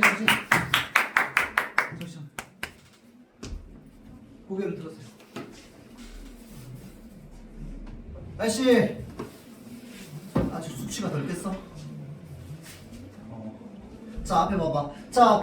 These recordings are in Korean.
정신. 고개를 들었어요. 아저씨, 아직 수치가 덜 깼어? 자, 앞에 봐봐. 자,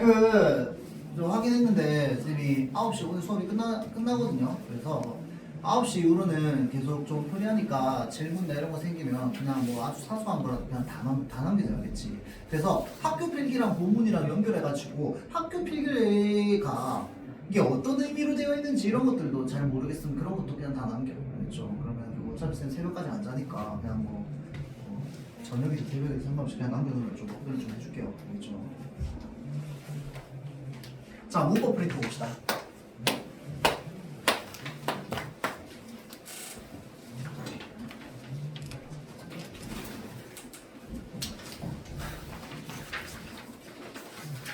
저 확인했는데 쌤이 9시 오늘 수업이 끝나거든요. 그래서 9시 이후로는 계속 좀 프리하니까 질문이나 이런 거 생기면 그냥 뭐 아주 사소한 거라도 그냥 다 남겨줘야겠지. 그래서 학교 필기랑 본문이랑 연결해가지고 학교 필기가 이게 어떤 의미로 되어 있는지 이런 것들도 잘 모르겠으면 그런 것도 그냥 다 남겨. 알겠죠? 그러면 어차피 쌤 새벽까지 안 자니까 그냥 뭐 저녁이든 새벽이든 상관없이 그냥 남겨놓으면 좀 답변을 좀 해줄게요. 알겠죠? 자, 문법 프린트 봅시다.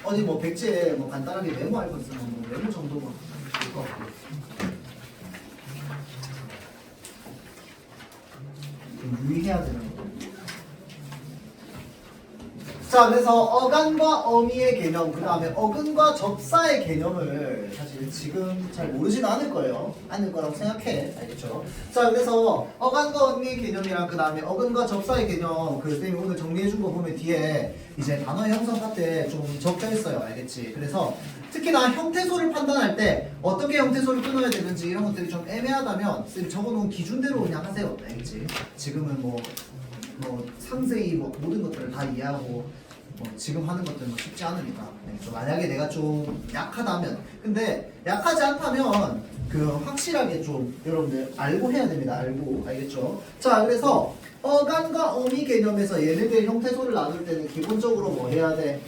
어디 뭐 백지에 뭐 간단하게 메모할 거 있으면 뭐 메모 정도만 될 것 같고 좀 유의해야 되는 거. 자, 그래서 어간과 어미의 개념, 그 다음에 어근과 접사의 개념을 사실 지금 잘 모르진 않을 거예요. 않을 거라고 생각해. 알겠죠? 자, 그래서 어간과 어미의 개념이랑 그 다음에 어근과 접사의 개념, 그 쌤이 오늘 정리해준 거 보면 뒤에 이제 단어 형성 파트에 좀 적혀 있어요. 알겠지? 그래서 특히나 형태소를 판단할 때 어떻게 형태소를 끊어야 되는지 이런 것들이 좀 애매하다면 쌤이 적어놓은 기준대로 그냥 하세요. 알겠지? 지금은 뭐 상세히 뭐 모든 것들을 다 이해하고 지금 하는 것들은 뭐 쉽지 않으니까. 네, 만약에 내가 좀 약하다면, 근데 약하지 않다면 확실하게 좀 여러분들 알고 해야 됩니다. 알고. 알겠죠? 자, 그래서 어간과 어미 개념에서 얘네들 형태소를 나눌 때는 기본적으로 뭐 해야 돼?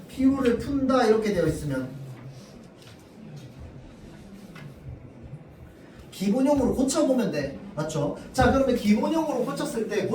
피로를 푼다 이렇게 되어 있으면 기본형으로 고쳐보면 돼. 맞죠? 자, 그러면 기본형으로 고쳤을 때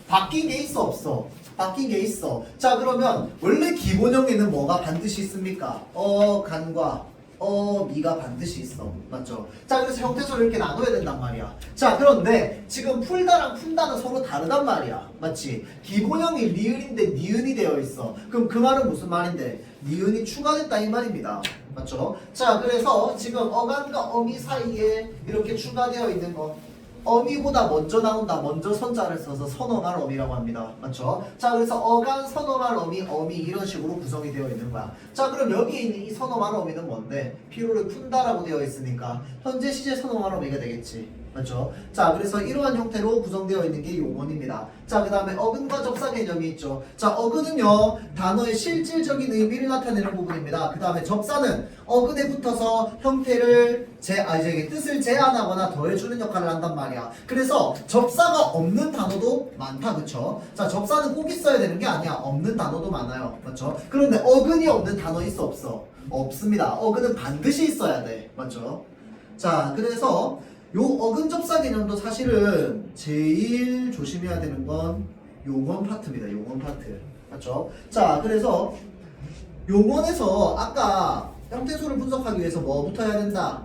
바뀐 게 있어 없어? 바뀐 게 있어. 자, 그러면 원래 기본형에는 뭐가 반드시 있습니까? 어간과 어미가 반드시 있어. 맞죠? 자, 그래서 형태소를 이렇게 나눠야 된단 말이야. 자, 그런데 지금 풀다랑 푼다는 서로 다르단 말이야. 맞지? 기본형이 리을인데 니은이 되어 있어. 그럼 그 말은 무슨 말인데? 니은이 추가됐다 이 말입니다. 맞죠? 자, 그래서 지금 어간과 어미 사이에 이렇게 추가되어 있는 거 어미보다 먼저 나온다. 먼저 선자를 써서 선어말 어미라고 합니다. 맞죠? 자, 그래서 어간, 선어말 어미, 어미 이런 식으로 구성이 되어 있는 거야. 자, 그럼 여기 있는 이 선어말 어미는 뭔데? 피로를 푼다라고 되어 있으니까 현재 시제 선어말 어미가 되겠지. 맞죠? 자, 그래서 이러한 형태로 구성되어 있는 게 요원입니다. 자, 그 다음에 어근과 접사 개념이 있죠. 자, 어근은요 단어의 실질적인 의미를 나타내는 부분입니다. 그 다음에 접사는 어근에 붙어서 형태를 이제 뜻을 제한하거나 더해주는 역할을 한단 말이야. 그래서 접사가 없는 단어도 많다. 그쵸? 자, 접사는 꼭 있어야 되는 게 아니야. 없는 단어도 많아요. 맞죠? 그런데 어근이 없는 단어 있어 없어? 없습니다. 어근은 반드시 있어야 돼. 맞죠? 자, 그래서 요 어근 접사 개념도 사실은 제일 조심해야 되는 건 용언 파트입니다. 용언 파트. 맞죠? 자, 그래서 용언에서 아까 형태소를 분석하기 위해서 뭐부터 해야 된다?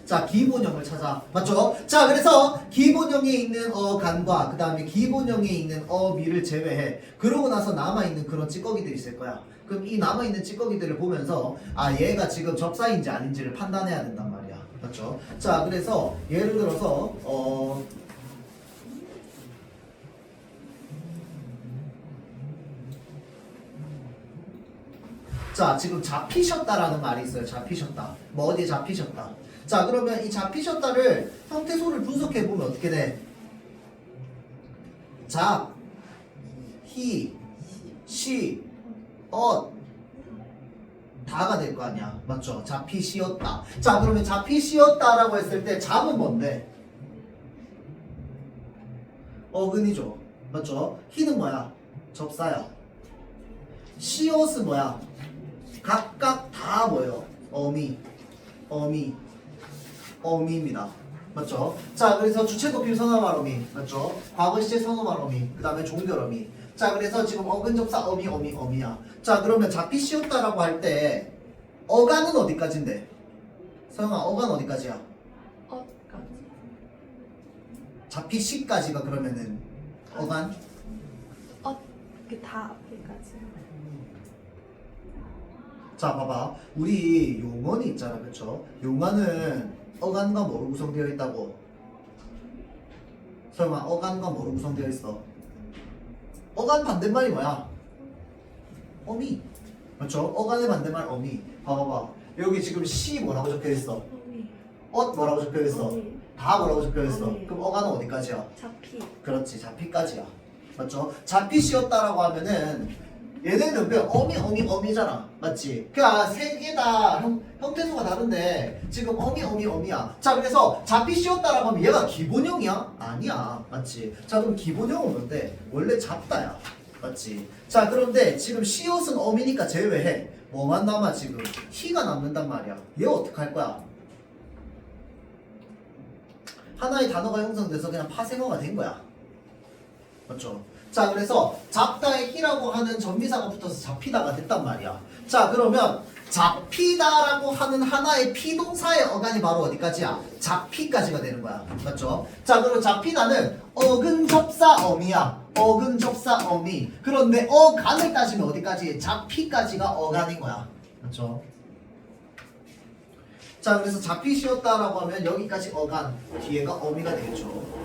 자, 기본형을 찾아. 맞죠? 자, 그래서 기본형에 있는 어간과 그 다음에 기본형에 있는 어미를 제외해. 그러고 나서 남아있는 그런 찌꺼기들이 있을 거야. 그럼 이 남아있는 찌꺼기들을 보면서 얘가 지금 접사인지 아닌지를 판단해야 된단 말이야. 맞죠? 자, 그래서 예를 들어서 자, 지금 잡히셨다라는 말이 있어요. 잡히셨다. 뭐 어디에 잡히셨다. 자, 그러면 이 잡히셨다를 형태소를 분석해보면 어떻게 돼? 잡, 히, 시, 다가 될 거 아니야. 맞죠? 잡히시었다. 자, 그러면 잡히시었다라고 했을 때 잡은 뭔데? 어근이죠. 맞죠? 히는 뭐야? 접사야. 시옷은 뭐야? 각각 다 뭐예요? 어미입니다. 맞죠? 자, 그래서 주체도 필 선어말 어미. 맞죠? 과거 시제 선어말 어미. 그 다음에 종결 어미. 자, 그래서 지금 어근 접사 어미야. 자, 그러면 잡히시었다라고 할 때 어간은 어디까지인데? 서영아, 어간 어디까지야? 어까지. 잡히시까지가 그러면은 어간? 이게 다 앞에까지. 자, 봐봐. 우리 용언이 있잖아, 그쵸? 용언은 어간과 뭐로 구성되어 있다고? 설마 어간과 뭐로 구성되어 있어? 어간 반대말이 뭐야? 어미. 맞죠? 어간의 반대말 어미. 봐봐봐. 여기 지금 시 뭐라고 적혀 있어? 어미. 엇 뭐라고 적혀 있어? 어미. 다 뭐라고 적혀 있어? 어미. 그럼 어간은 어디까지야? 잡히. 그렇지, 잡히까지야. 맞죠? 잡히시였다라고 하면은 얘네는 그냥 어미잖아. 맞지? 그냥 세 개 다 형태수가 다른데 지금 어미야. 자, 그래서 잡히시였다라고 하면 얘가 기본형이야? 아니야. 맞지? 자, 그럼 기본형은 뭔데? 원래 잡다야. 맞지? 자, 그런데 지금 시옷은 어미니까 제외해. 뭐만 남아 지금? 희가 남는단 말이야. 얘 어떡할 거야? 하나의 단어가 형성돼서 그냥 파생어가 된 거야. 맞죠? 자, 그래서 잡다의 희라고 하는 전미사가 붙어서 잡히다가 됐단 말이야. 자, 그러면 잡히다라고 하는 하나의 피동사의 어간이 바로 어디까지야? 잡히까지가 되는 거야. 맞죠? 자, 그리고 잡히다는 어근접사 어미야. 어근접사 어미. 그런데 어간을 따지면 어디까지? 잡히까지가 어간인 거야. 맞죠? 자, 그래서 잡히시었다라고 하면 여기까지 어간, 뒤에가 어미가 되겠죠.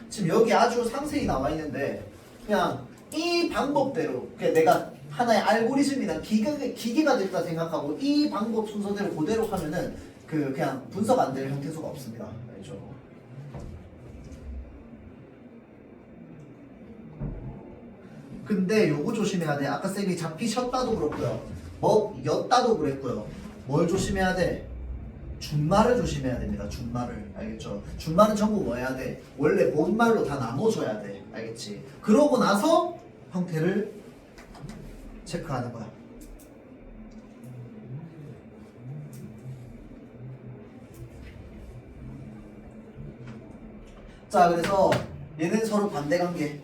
지금 여기 아주 상세히 나와 있는데 그냥 이 방법대로 그냥 내가 하나의 알고리즘이나 기계가 됐다 생각하고 이 방법 순서대로 그대로 하면은 그냥 분석 안 될 형태수가 없습니다. 알죠? 근데 요거 조심해야 돼. 아까 쌤이 잡히셨다도 그렇고요. 였다도 그랬고요. 뭘 조심해야 돼? 준말을 조심해야 됩니다. 준말을. 알겠죠? 준말은 전부 뭐 해야 돼? 원래 본말로 다 나눠줘야 돼. 알겠지? 그러고 나서 형태를 체크하는 거야. 자, 그래서 얘는 서로 반대관계.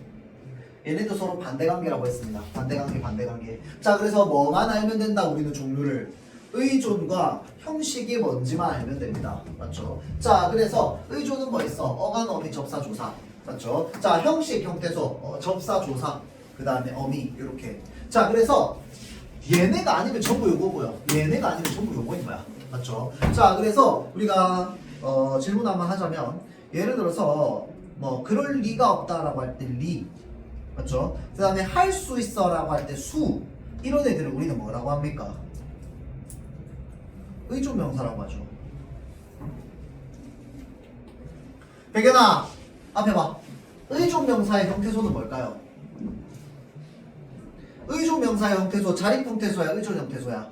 얘네도 서로 반대관계라고 했습니다. 반대관계. 자, 그래서 뭐만 알면 된다. 우리는 종류를. 의존과 형식이 뭔지만 알면 됩니다. 맞죠? 자, 그래서 의존은 뭐 있어? 어간, 어미, 접사, 조사. 맞죠? 자, 형식, 형태소, 접사, 조사. 그 다음에 어미, 이렇게. 자, 그래서 얘네가 아니면 전부 요거고요. 얘네가 아니면 전부 요거인 거야. 맞죠? 자, 그래서 우리가 질문 한번 하자면 예를 들어서 뭐 그럴 리가 없다라고 할 때 리. 맞죠? 그 다음에 할 수 있어라고 할 때 수. 이런 애들을 우리는 뭐라고 합니까? 의존 명사라고 하죠. 백연아, 앞에 봐. 의존 명사의 형태소는 뭘까요? 의존 명사의 형태소, 자립 형태소야, 의존 형태소야?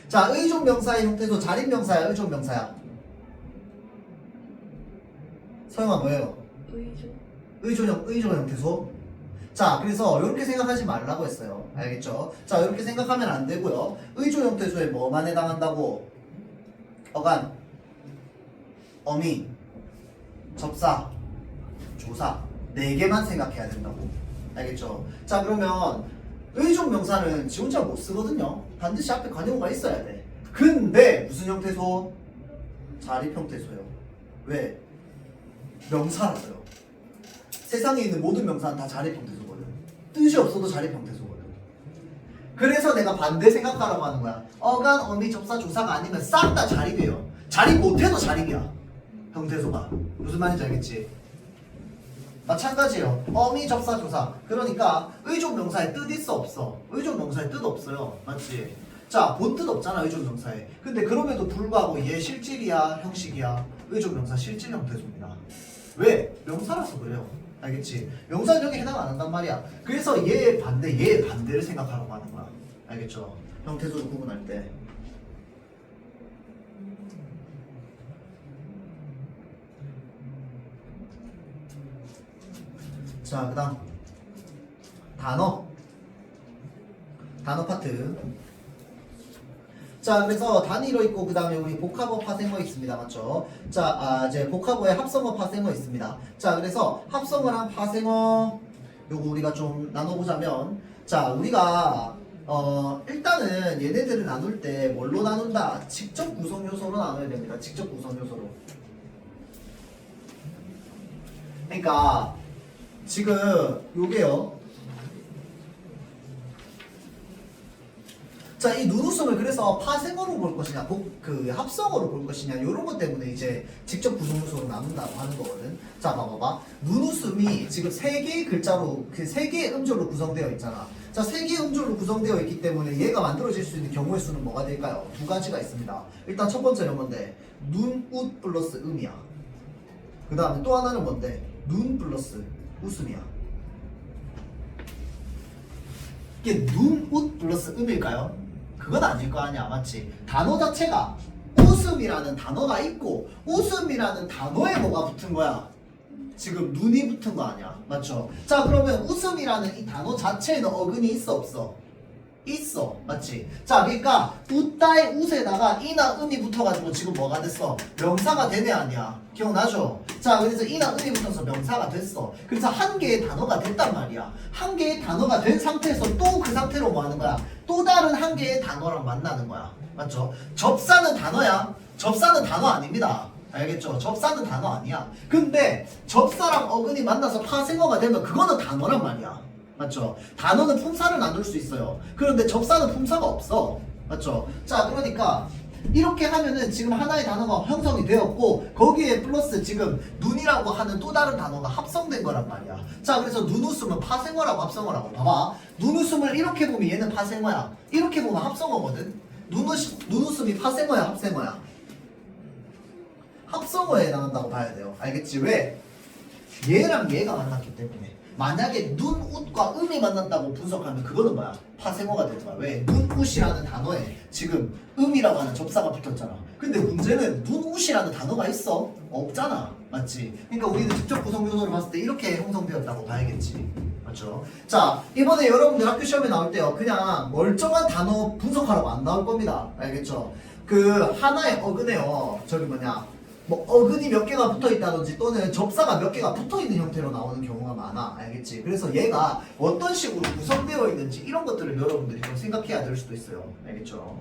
자, 의존 명사의 형태소, 자립 명사야, 의존 명사야? 서영아 뭐예요? 의존 형태소? 자, 그래서 이렇게 생각하지 말라고 했어요. 알겠죠? 자, 이렇게 생각하면 안 되고요. 의존 형태소에 뭐만 해당한다고? 어간, 어미, 접사, 조사 4개만 생각해야 된다고. 알겠죠? 자, 그러면 의존 명사는 지 혼자 못 쓰거든요. 반드시 앞에 관용어가 있어야 돼. 근데 무슨 형태소? 자립 형태소요. 왜? 명사라서요. 세상에 있는 모든 명사는 다 자립 형태소거든. 뜻이 없어도 자립 형태소거든. 그래서 내가 반대 생각하라고 하는 거야. 어간, 어미, 접사, 조사가 아니면 싹 다 자립이에요. 자립 못해도 자립이야. 형태소가. 무슨 말인지 알겠지? 마찬가지예요. 어미, 접사, 조사. 그러니까 의존 명사에 뜻 있어 없어? 의존 명사에 뜻 없어요. 맞지? 자, 본 뜻 없잖아, 의존 명사에. 근데 그럼에도 불구하고 얘 실질이야, 형식이야? 의존 명사 실질 형태소입니다. 왜? 명사라서 그래요. 알겠지? 명사는 여기 해당 안 한단 말이야. 그래서 얘의 반대를 생각하라고 하는 거야. 알겠죠? 형태소를 구분할 때. 자, 그 다음 단어 파트. 자, 그래서 단위로 있고 그 다음에 우리 복합어 파생어 있습니다. 맞죠? 자, 이제 복합어에 합성어 파생어 있습니다. 자, 그래서 합성어랑 파생어 요거 우리가 좀 나눠보자면, 자, 우리가 일단은 얘네들을 나눌 때 뭘로 나눈다? 직접 구성 요소로 나눠야 됩니다. 직접 구성 요소로. 그러니까 지금 요게요. 자, 이 눈웃음을 그래서 파생어로 볼 것이냐, 그 합성어로 볼 것이냐, 이런 것 때문에 이제 직접 구성 요소로 나눈다고 하는 거거든. 자, 봐봐봐. 눈웃음이 지금 세 개의 글자로, 그 세 개의 음절로 구성되어 있잖아. 자, 세 개의 음절로 구성되어 있기 때문에 얘가 만들어질 수 있는 경우의 수는 뭐가 될까요? 두 가지가 있습니다. 일단 첫 번째는 뭔데? 눈웃 플러스 음이야. 그 다음에 또 하나는 뭔데? 눈 플러스 웃음이야. 이게 눈웃 플러스 음일까요? 그건 아닐 거 아니야, 맞지? 단어 자체가 웃음이라는 단어가 있고 웃음이라는 단어에 뭐가 붙은 거야? 지금 눈이 붙은 거 아니야, 맞죠? 자, 그러면 웃음이라는 이 단어 자체에는 어근이 있어 없어? 있어, 맞지? 자, 그러니까 웃다의 웃에다가 이나 음이 붙어가지고 지금 뭐가 됐어? 명사가 되네 아니야? 기억나죠? 자, 그래서 이나 음이 붙어서 명사가 됐어. 그래서 한 개의 단어가 됐단 말이야. 한 개의 단어가 된 상태에서 또 그 상태로 뭐 하는 거야? 또 다른 한 개의 단어랑 만나는 거야, 맞죠? 접사는 단어야. 접사는 단어 아닙니다. 알겠죠? 접사는 단어 아니야. 근데 접사랑 어근이 만나서 파생어가 되면 그거는 단어란 말이야. 맞죠? 단어는 품사를 나눌 수 있어요. 그런데 접사는 품사가 없어. 맞죠? 자, 그러니까 이렇게 하면은 지금 하나의 단어가 형성이 되었고 거기에 플러스 지금 눈이라고 하는 또 다른 단어가 합성된 거란 말이야. 자, 그래서 눈웃음은 파생어라고 합성어라고. 봐봐. 눈웃음을 이렇게 보면 얘는 파생어야. 이렇게 보면 합성어거든. 눈웃음이 파생어야, 합성어야? 합성어에 해당한다고 봐야 돼요. 알겠지? 왜? 얘랑 얘가 만났기 때문에. 만약에 눈웃과 음이 만난다고 분석하면 그거는 뭐야? 파생어가 되는 거야. 왜? 눈웃이라는 단어에 지금 음이라고 하는 접사가 붙었잖아. 근데 문제는 눈웃이라는 단어가 있어? 없잖아. 맞지? 그러니까 우리는 직접 구성 요소를 봤을 때 이렇게 형성되었다고 봐야겠지. 맞죠? 자, 이번에 여러분들 학교 시험에 나올 때요. 그냥 멀쩡한 단어 분석하라고 안 나올 겁니다. 알겠죠? 그 하나의 어근에요. 저기 뭐냐? 뭐 어근이 몇 개가 붙어 있다든지 또는 접사가 몇 개가 붙어 있는 형태로 나오는 경우가 많아. 알겠지? 그래서 얘가 어떤 식으로 구성되어 있는지 이런 것들을 여러분들이 좀 생각해야 될 수도 있어요. 알겠죠?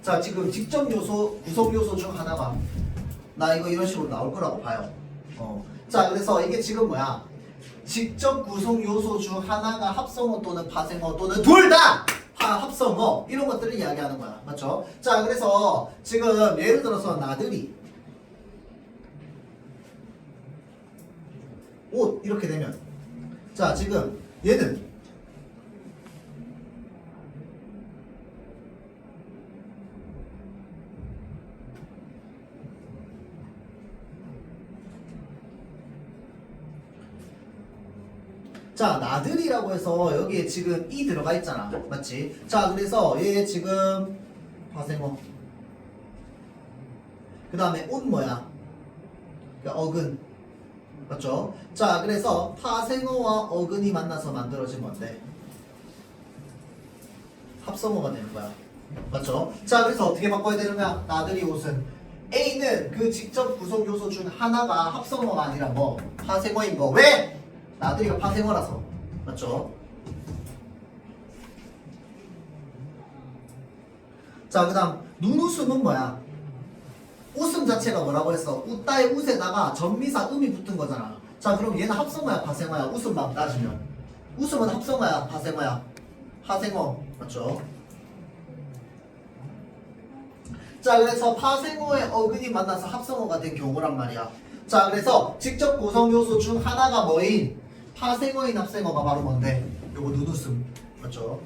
자, 지금 직접 요소, 구성 요소 중 하나가 나 이거 이런 식으로 나올 거라고 봐요. 자, 그래서 이게 지금 뭐야? 직접 구성 요소 중 하나가 합성어 또는 파생어 또는 둘 다! 합성어 이런 것들을 이야기하는 거야. 맞죠? 자, 그래서 지금 예를 들어서 나들이 옷 이렇게 되면 자, 지금 얘는 자, 나들이라고 해서 여기에 지금 이 들어가 있잖아. 맞지? 자, 그래서 얘 지금 파생어. 그 다음에 옷 뭐야? 어근. 맞죠? 자, 그래서 파생어와 어근이 만나서 만들어진 건데 합성어가 되는 거야. 맞죠? 자, 그래서 어떻게 바꿔야 되는 거야? 나들이 옷은 A는 그 직접 구성 요소 중 하나가 합성어가 아니라 뭐? 파생어인 거. 왜? 나들이가 파생어라서. 맞죠? 자, 그 다음 눈웃음은 뭐야? 웃음 자체가 뭐라고 했어? 웃다의 웃에다가 전미사 음이 붙은 거잖아. 자, 그럼 얘는 합성어야, 파생어야? 웃음만 따지면 웃음은 합성어야, 파생어야? 파생어. 맞죠? 자, 그래서 파생어의 어근이 만나서 합성어가 된 경우란 말이야. 자, 그래서 직접 구성 요소 중 하나가 뭐인? 파생어인 합성어가 바로 뭔데? 요거 눈웃음. 맞죠?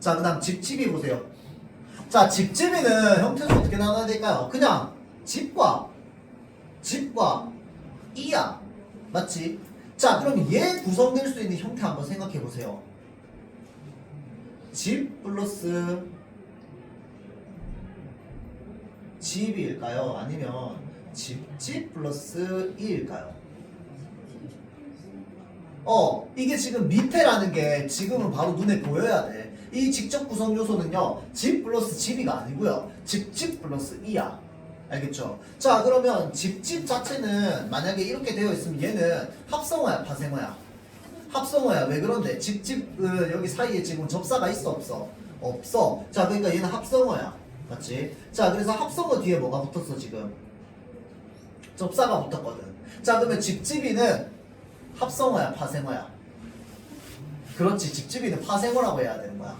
자, 그 다음 집집이 보세요. 자, 집집이는 형태는 어떻게 나눠야 될까요? 그냥 집과 이야. 맞지? 자, 그럼 얘 구성될 수 있는 형태 한번 생각해 보세요. 집 플러스 집일까요? 아니면 집집 플러스 이일까요? 이게 지금 밑에라는 게 지금은 바로 눈에 보여야 돼. 이 직접 구성 요소는요, 집 플러스 집이가 아니고요, 집집 플러스 이야. 알겠죠? 자, 그러면 집집 자체는 만약에 이렇게 되어 있으면 얘는 합성어야, 파생어야? 합성어야. 왜 그런데? 집집은 여기 사이에 지금 접사가 있어, 없어? 없어. 자, 그러니까 얘는 합성어야. 맞지? 자, 그래서 합성어 뒤에 뭐가 붙었어, 지금? 접사가 붙었거든. 자, 그러면 집집이는 합성어야, 파생어야? 그렇지, 집집이는 파생어라고 해야 되는 거야.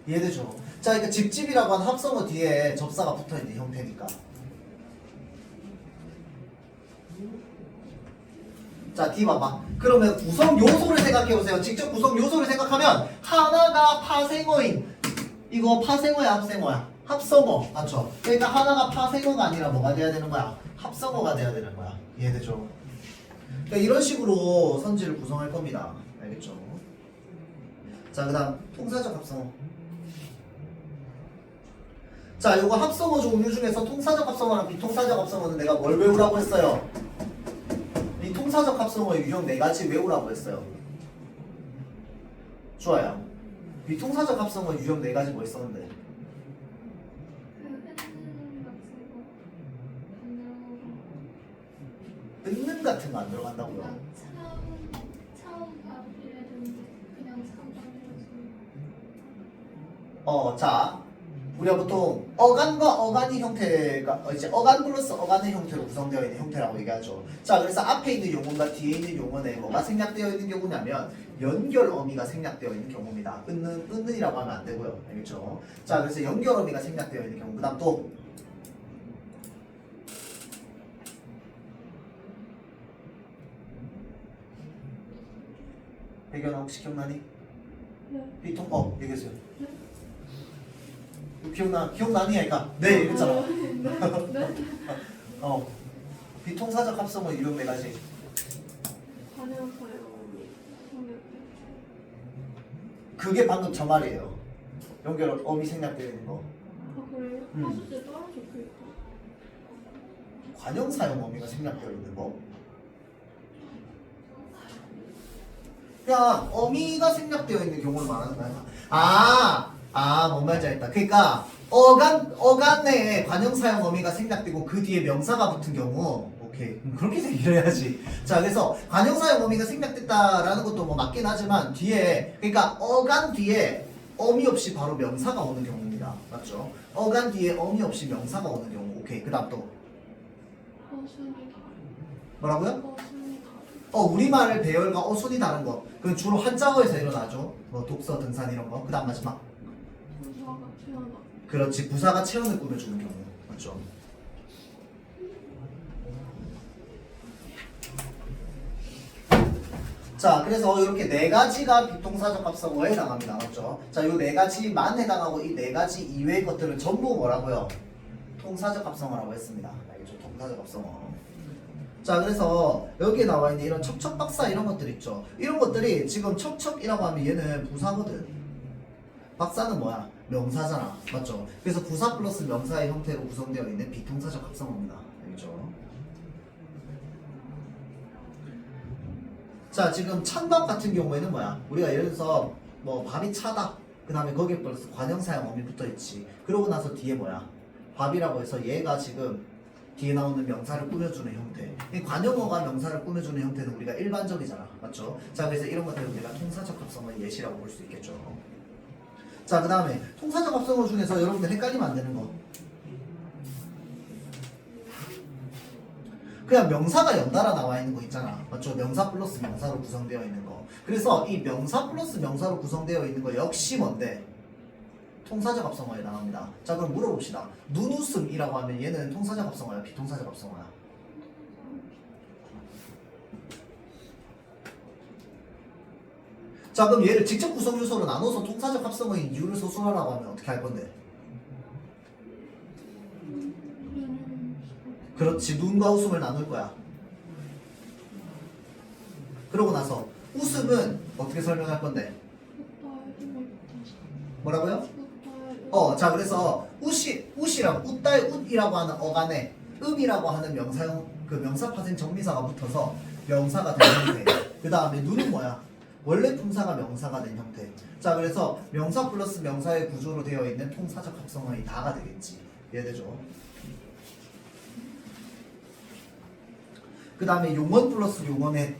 이해되죠? 자, 그러니까 집집이라고 하는 합성어 뒤에 접사가 붙어있는 형태니까. 자, D 봐봐. 그러면 구성 요소를 생각해보세요. 직접 구성 요소를 생각하면 하나가 파생어인, 이거 파생어야, 합성어야? 합성어. 맞죠? 그러니까 하나가 파생어가 아니라 뭐가 돼야 되는 거야? 합성어가 돼야 되는 거야. 이해되죠? 그러니까 이런 식으로 선지를 구성할 겁니다. 알겠죠? 자, 그 다음 통사적 합성어. 자, 요거 합성어 종류 중에서 통사적 합성어랑 비통사적 합성어는 내가 뭘 외우라고 했어요? 이 통사적 합성어의 유형 4가지 외우라고 했어요. 좋아요. 비통사적 합성어 유형 4가지 뭐 있었는데? 끊는 같은 거 안 들어간다고요? 처음 밥이라든지 그냥 자, 우리가 보통 어간과 어간의 형태가 이제 어간 플러스 어간의 형태로 구성되어 있는 형태라고 얘기하죠. 자, 그래서 앞에 있는 용어과 뒤에 있는 용어에 뭐가 생략되어 있는 경우냐면 연결 어미가 생략되어 있는 경우입니다. 끊는이라고 하면 안 되고요. 알겠죠? 자, 그래서 연결 어미가 생략되어 있는 경우. 그다음 또 배경아 혹시 기억나니? 네. 비통 얘기했어요. 기억나니 아이가? 네, 이랬잖아. 네? 비통사적 합성어 유형 4가지. 그게 방금 저 말이에요. 연결 어미 생략되어 있는 거. 아 그래요? 진짜 따로 적혀있다. 관형 사용 어미가 생략되어 있는 거. 그냥 어미가 생략되어 있는 경우를 말하는 거야. 뭔 말인지 알겠다. 그러니까 어간 내에 관형 사용 어미가 생략되고 그 뒤에 명사가 붙은 경우. 오케이. 그렇게 얘기를 해야지. 자, 그래서 관형 사용 어미가 생략됐다라는 것도 뭐 맞긴 하지만 뒤에, 그러니까 어간 뒤에 어미 없이 바로 명사가 오는 경우입니다. 맞죠? 어간 뒤에 어미 없이 명사가 오는 경우. 오케이. 그 다음 또 뭐라고요? 우리말 배열과 어순이 다른 거. 그건 주로 한자어에서 일어나죠. 뭐 독서, 등산 이런 거. 그 다음 마지막. 그렇지. 부사가 체온을 꾸며주는 경우. 맞죠? 자, 그래서 이렇게 4가지가 비통사적 합성어에 해당합니다. 맞죠? 자, 이 4가지만 해당하고 이 4가지 이외의 것들은 전부 뭐라고요? 통사적 합성어라고 했습니다. 알겠죠? 통사적 합성어. 자, 그래서 여기에 나와 있는 이런 척척박사 이런 것들 있죠. 이런 것들이 지금 척척이라고 하면 얘는 부사거든. 박사는 뭐야? 명사잖아. 맞죠? 그래서 부사 플러스 명사의 형태로 구성되어 있는 비통사적 합성어입니다. 알겠죠? 자, 지금 찬밥 같은 경우에는 뭐야? 우리가 예를 들어서 뭐 밥이 차다. 그 다음에 거기에 플러스 관형사용 어미 붙어있지. 그러고 나서 뒤에 뭐야? 밥이라고 해서 얘가 지금 뒤에 나오는 명사를 꾸며주는 형태. 이 관용어가 명사를 꾸며주는 형태는 우리가 일반적이잖아. 맞죠? 자, 그래서 이런 것들을 우리가 통사적 합성어의 예시라고 볼 수 있겠죠. 자, 그 다음에 통사적 합성어 중에서 여러분들 헷갈리면 안 되는 거. 그냥 명사가 연달아 나와 있는 거 있잖아. 맞죠? 명사 플러스 명사로 구성되어 있는 거. 그래서 이 명사 플러스 명사로 구성되어 있는 거 역시 뭔데? 통사적 합성어에 해당합니다. 자, 그럼 물어봅시다. 눈웃음이라고 하면 얘는 통사적 합성어야? 비통사적 합성어야? 자, 그럼 얘를 직접 구성 요소로 나눠서 통사적 합성어인 이유를 서술하라고 하면 어떻게 할 건데? 그렇지. 눈과 웃음을 나눌 거야. 그러고 나서 웃음은 어떻게 설명할 건데? 뭐라고요? 자, 그래서 웃이라고 웃다의 웃이라고 하는 어간에 음이라고 하는 명사형 그 명사 파생 정미사가 붙어서 명사가 되는 형태. 그 다음에 누는 뭐야? 원래 품사가 명사가 된 형태. 자, 그래서 명사 플러스 명사의 구조로 되어 있는 통사적 합성어의 다가 되겠지. 이해되죠? 그 다음에 용언 플러스 용언의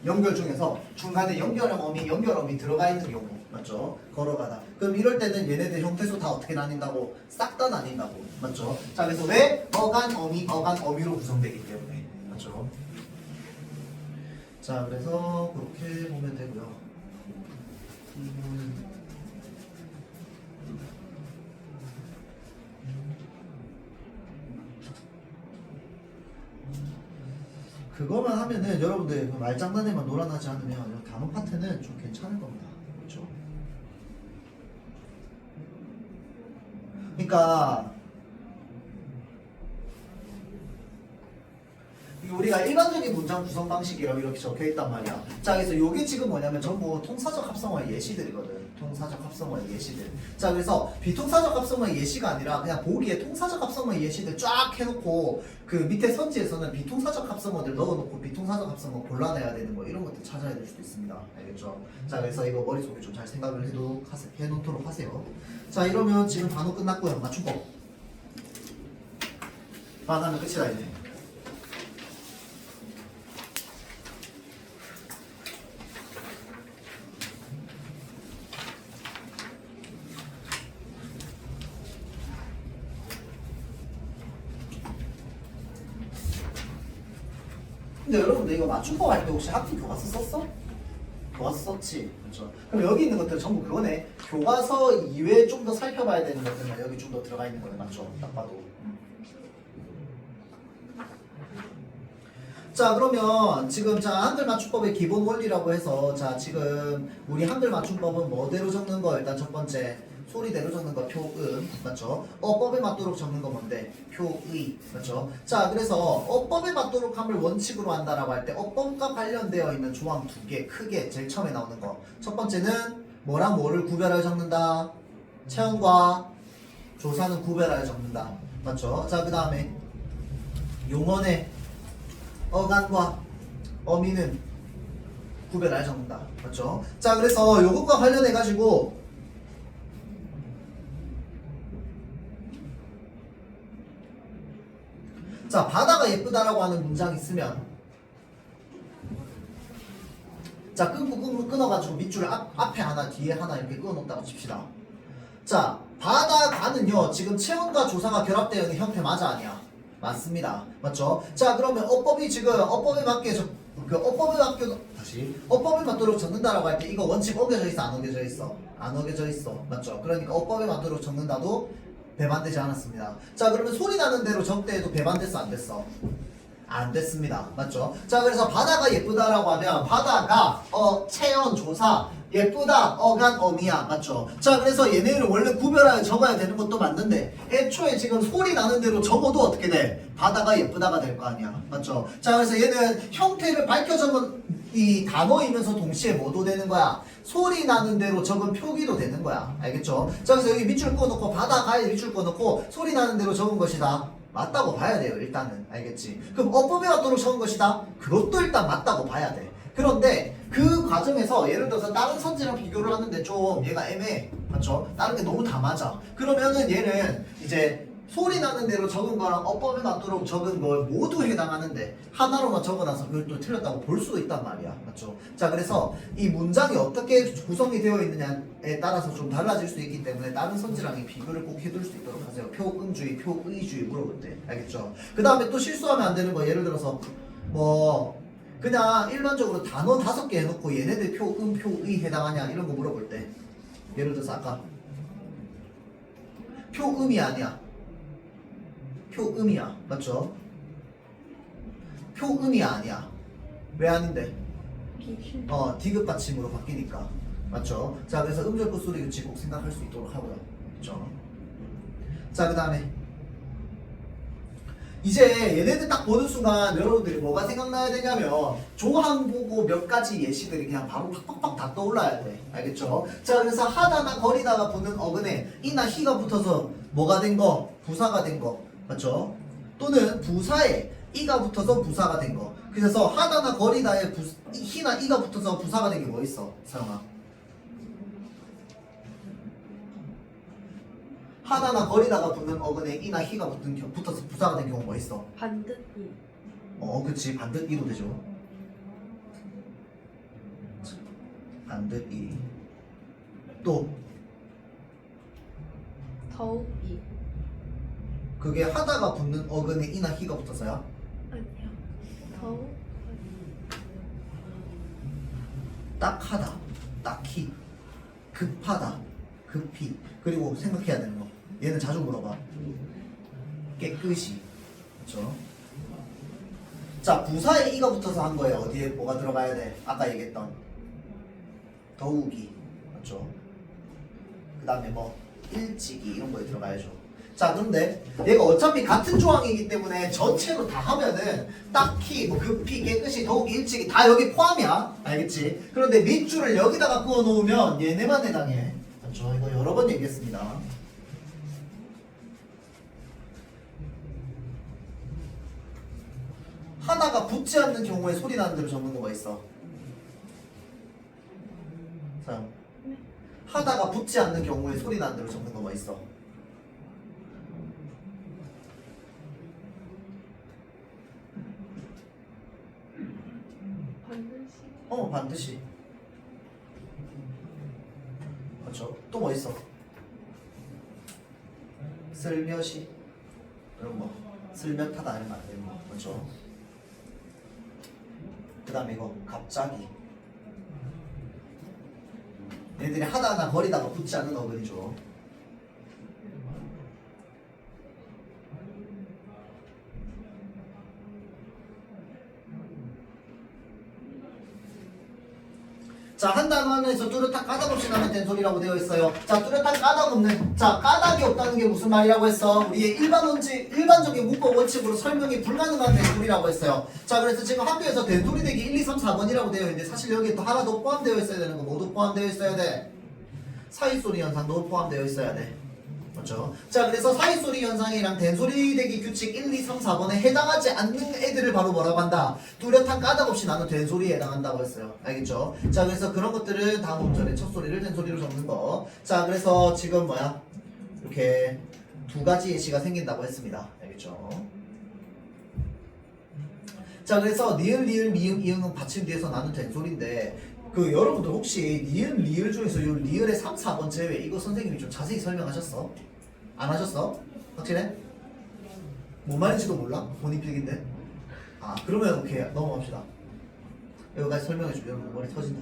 연결 중에서 중간에 연결어미 들어가 있는 경우 맞죠? 걸어가다. 그럼 이럴 때는 얘네들 형태수 다 어떻게 나뉜다고? 싹 다 나뉜다고. 맞죠? 자, 그래서 왜? 어간어미로 구성되기 때문에. 맞죠? 자, 그래서 그렇게 보면 되고요. 그거만 하면은 여러분들 그 말장난에만 놀아나지 않으면 이 단어 파트는 좀 괜찮을 겁니다. 그렇죠? 그러니까 우리가 일반적인 문장 구성 방식이라고 이렇게 적혀 있단 말이야. 자, 그래서 이게 지금 뭐냐면 전부 통사적 합성어의 예시들이거든. 통사적 합성어의 예시들. 자, 그래서 비통사적 합성어의 예시가 아니라 그냥 보기에 통사적 합성어의 예시들 쫙 해놓고 그 밑에 선지에서는 비통사적 합성어들 넣어놓고 비통사적 합성어 골라내야 되는 거 이런 것들 찾아야 될 수도 있습니다. 알겠죠? 자, 그래서 이거 머릿속에 좀 잘 생각을 해놓도록 하세요. 자, 이러면 지금 단어 끝났고요. 맞춤법. 반하면 끝이다 이제. 근데 여러분들 이거 맞춤법 할 때 혹시 학교 교과서 썼어? 교과서 썼지. 그렇죠. 그럼 여기 있는 것들 전부 그거네. 교과서 이외에 좀 더 살펴봐야 되는 것들만 여기 좀 더 들어가 있는 거네. 맞죠? 딱 봐도. 자, 그러면 지금 자 한글 맞춤법의 기본 원리라고 해서 자 지금 우리 한글 맞춤법은 뭐대로 적는 거 일단 첫 번째 소리대로 적는 거 표음 맞죠? 어법에 맞도록 적는 거 뭔데? 표의 맞죠? 자, 그래서 어법에 맞도록 함을 원칙으로 한다라고 할 때 어법과 관련되어 있는 조항 두 개 크게 제일 처음에 나오는 거. 첫 번째는 뭐랑 뭐를 구별하여 적는다. 체험과 조사는 구별하여 적는다. 맞죠? 자, 그 다음에 용언의 어간과 어미는 구별하여 적는다. 맞죠? 자, 그래서 요것과 관련해 가지고 자, 바다가 예쁘다라고 하는 문장이 있으면 자, 끊어가지고 밑줄을 앞에 하나 뒤에 하나 이렇게 끊어놓는다고 칩시다. 자, 바다가는요 지금 체험과 조사가 결합되어 있는 형태 맞아 아니야? 맞습니다. 맞죠? 자, 그러면 어법이 지금 어법에 맞게 어법에 맞도록 적는다라고 할 때 이거 원칙 어겨져 있어 안 어겨져 있어? 안 어겨져 있어. 맞죠? 그러니까 어법에 맞도록 적는다도 배반되지 않았습니다. 자, 그러면 소리 나는 대로 적대해도 배반됐어 안 됐어? 안 됐습니다. 맞죠? 자, 그래서 바다가 예쁘다라고 하면 바다가 체온 조사 예쁘다 어간 어미야. 맞죠? 자, 그래서 얘네를 원래 구별하여 적어야 되는 것도 맞는데 애초에 지금 소리 나는 대로 적어도 어떻게 돼? 바다가 예쁘다가 될 거 아니야. 맞죠? 자, 그래서 얘는 형태를 밝혀 적은 이 단어이면서 동시에 뭐도 되는 거야? 소리 나는 대로 적은 표기도 되는 거야. 알겠죠? 자, 그래서 여기 밑줄 꺼놓고 바다가에 밑줄 꺼놓고 소리 나는 대로 적은 것이다. 맞다고 봐야 돼요. 일단은. 알겠지? 그럼 어법에 맞도록 적은 것이다. 그것도 일단 맞다고 봐야 돼. 그런데 그 과정에서 예를 들어서 다른 선지랑 비교를 하는데 좀 얘가 애매해. 맞죠? 다른 게 너무 다 맞아. 그러면은 얘는 이제 소리 나는 대로 적은 거랑 어법에 맞도록 적은 걸 모두 해당하는데 하나로만 적어놔서 그걸 또 틀렸다고 볼 수도 있단 말이야. 맞죠? 자, 그래서 이 문장이 어떻게 구성이 되어 있느냐에 따라서 좀 달라질 수 있기 때문에 다른 선지랑 비교를 꼭 해둘 수 있도록 하세요. 표음주의, 표의주의 물어볼 때. 알겠죠? 그 다음에 또 실수하면 안 되는 거 예를 들어서 뭐 그냥 일반적으로 단어 5개 해놓고 얘네들 표음, 표의 해당하냐 이런 거 물어볼 때 예를 들어서 아까 표음이 아니야. 표음이야. 맞죠? 표음이 아니야. 왜 아닌데? 디귿 받침으로 바뀌니까. 맞죠? 자, 그래서 음절구 소리 규칙 꼭 생각할 수 있도록 하고요. 그렇죠? 자, 그 다음에 이제 얘네들 딱 보는 순간 여러분들이 뭐가 생각나야 되냐면 조항 보고 몇 가지 예시들이 그냥 바로 팍팍팍 다 떠올라야 돼. 알겠죠? 자, 그래서 하다나 거리다가 붙는 어근에 이나 희가 붙어서 뭐가 된 거? 부사가 된 거. 맞죠? 또는 부사에 이가 붙어서 부사가 된 거. 그래서 하다나 거리다에 희나 이가 붙어서 부사가 된 게 뭐 있어? 서영아. 하다나 거리다가 붙는 어근에 이나 희가 붙어서 부사가 된 경우 뭐 있어? 반듯이. 그치. 반듯 이도 되죠. 반듯 이. 또 더욱이. 그게 하다가 붙는 어근에 이나 희가 붙어서야? 아니요. 더욱. 딱하다, 딱히, 급하다, 급히. 그리고 생각해야 되는 거. 얘는 자주 물어봐. 깨끗이. 그렇죠? 자, 부사에 이가 붙어서 한 거예요. 어디에 뭐가 들어가야 돼? 아까 얘기했던 더욱이. 맞죠? 그 다음에 뭐 일찍이 이런 거에 들어가야죠. 자, 그런데 얘가 어차피 같은 조항이기 때문에 전체로 다 하면은 딱히 뭐 급히 깨끗이 더욱이 일찍이 다 여기 포함이야. 알겠지? 그런데 밑줄을 여기다가 그어 놓으면 얘네만 해당해. 맞죠? 이거 여러 번 얘기했습니다. 하다가 붙지 않는 경우에 소리 나는 대로 적는 거가 있어. 자, 하다가 붙지 않는 경우에 소리 나는 대로 적는 거가 있어. 반듯이. 반드시. 그렇죠. 또 뭐 있어? 슬며시. 이런 거. 슬며타다 이런 거안 되는 거. 그렇죠. 그 다음에 이거 갑자기. 얘들이 하다나 거리다가 붙지 않는 어근이죠. 자, 한 단원에서 뚜렷한 까닭 없이 나면 된 소리라고 되어 있어요. 자, 뚜렷한 까닭 없는. 자, 까닭이 없다는 게 무슨 말이라고 했어? 우리의 일반적인 문법 원칙으로 설명이 불가능한 된 소리라고 했어요. 자, 그래서 지금 학교에서 된 소리 되기 1, 2, 3, 4번이라고 되어 있는데 사실 여기에 또 하나 더 포함되어 있어야 되는 거 모두 포함되어 있어야 돼. 사이소리 현상도 포함되어 있어야 돼. 맞죠? 자, 그래서 사이소리 현상이랑 된소리 되기 규칙 1, 2, 3, 4번에 해당하지 않는 애들을 바로 뭐라고 한다? 뚜렷한 까닭 없이 나는 된소리에 해당한다고 했어요. 알겠죠? 자, 그래서 그런 것들은 다음 음절에 첫 소리를 된소리로 적는 거. 자, 그래서 지금 뭐야? 이렇게 두 가지 예시가 생긴다고 했습니다. 알겠죠? 자, 그래서 니을, 리을, 미음, 이응은 받침 뒤에서 나는 된소리인데 여러분들 혹시 니은, 리을 중에서 요 리을의 3, 4번 제외 이거 선생님이 좀 자세히 설명하셨어? 안 하셨어? 확실해? 뭔 말인지도 몰라? 본인 필기인데? 그러면 오케이 넘어갑시다. 여기까지 설명해주면 머리 터진다.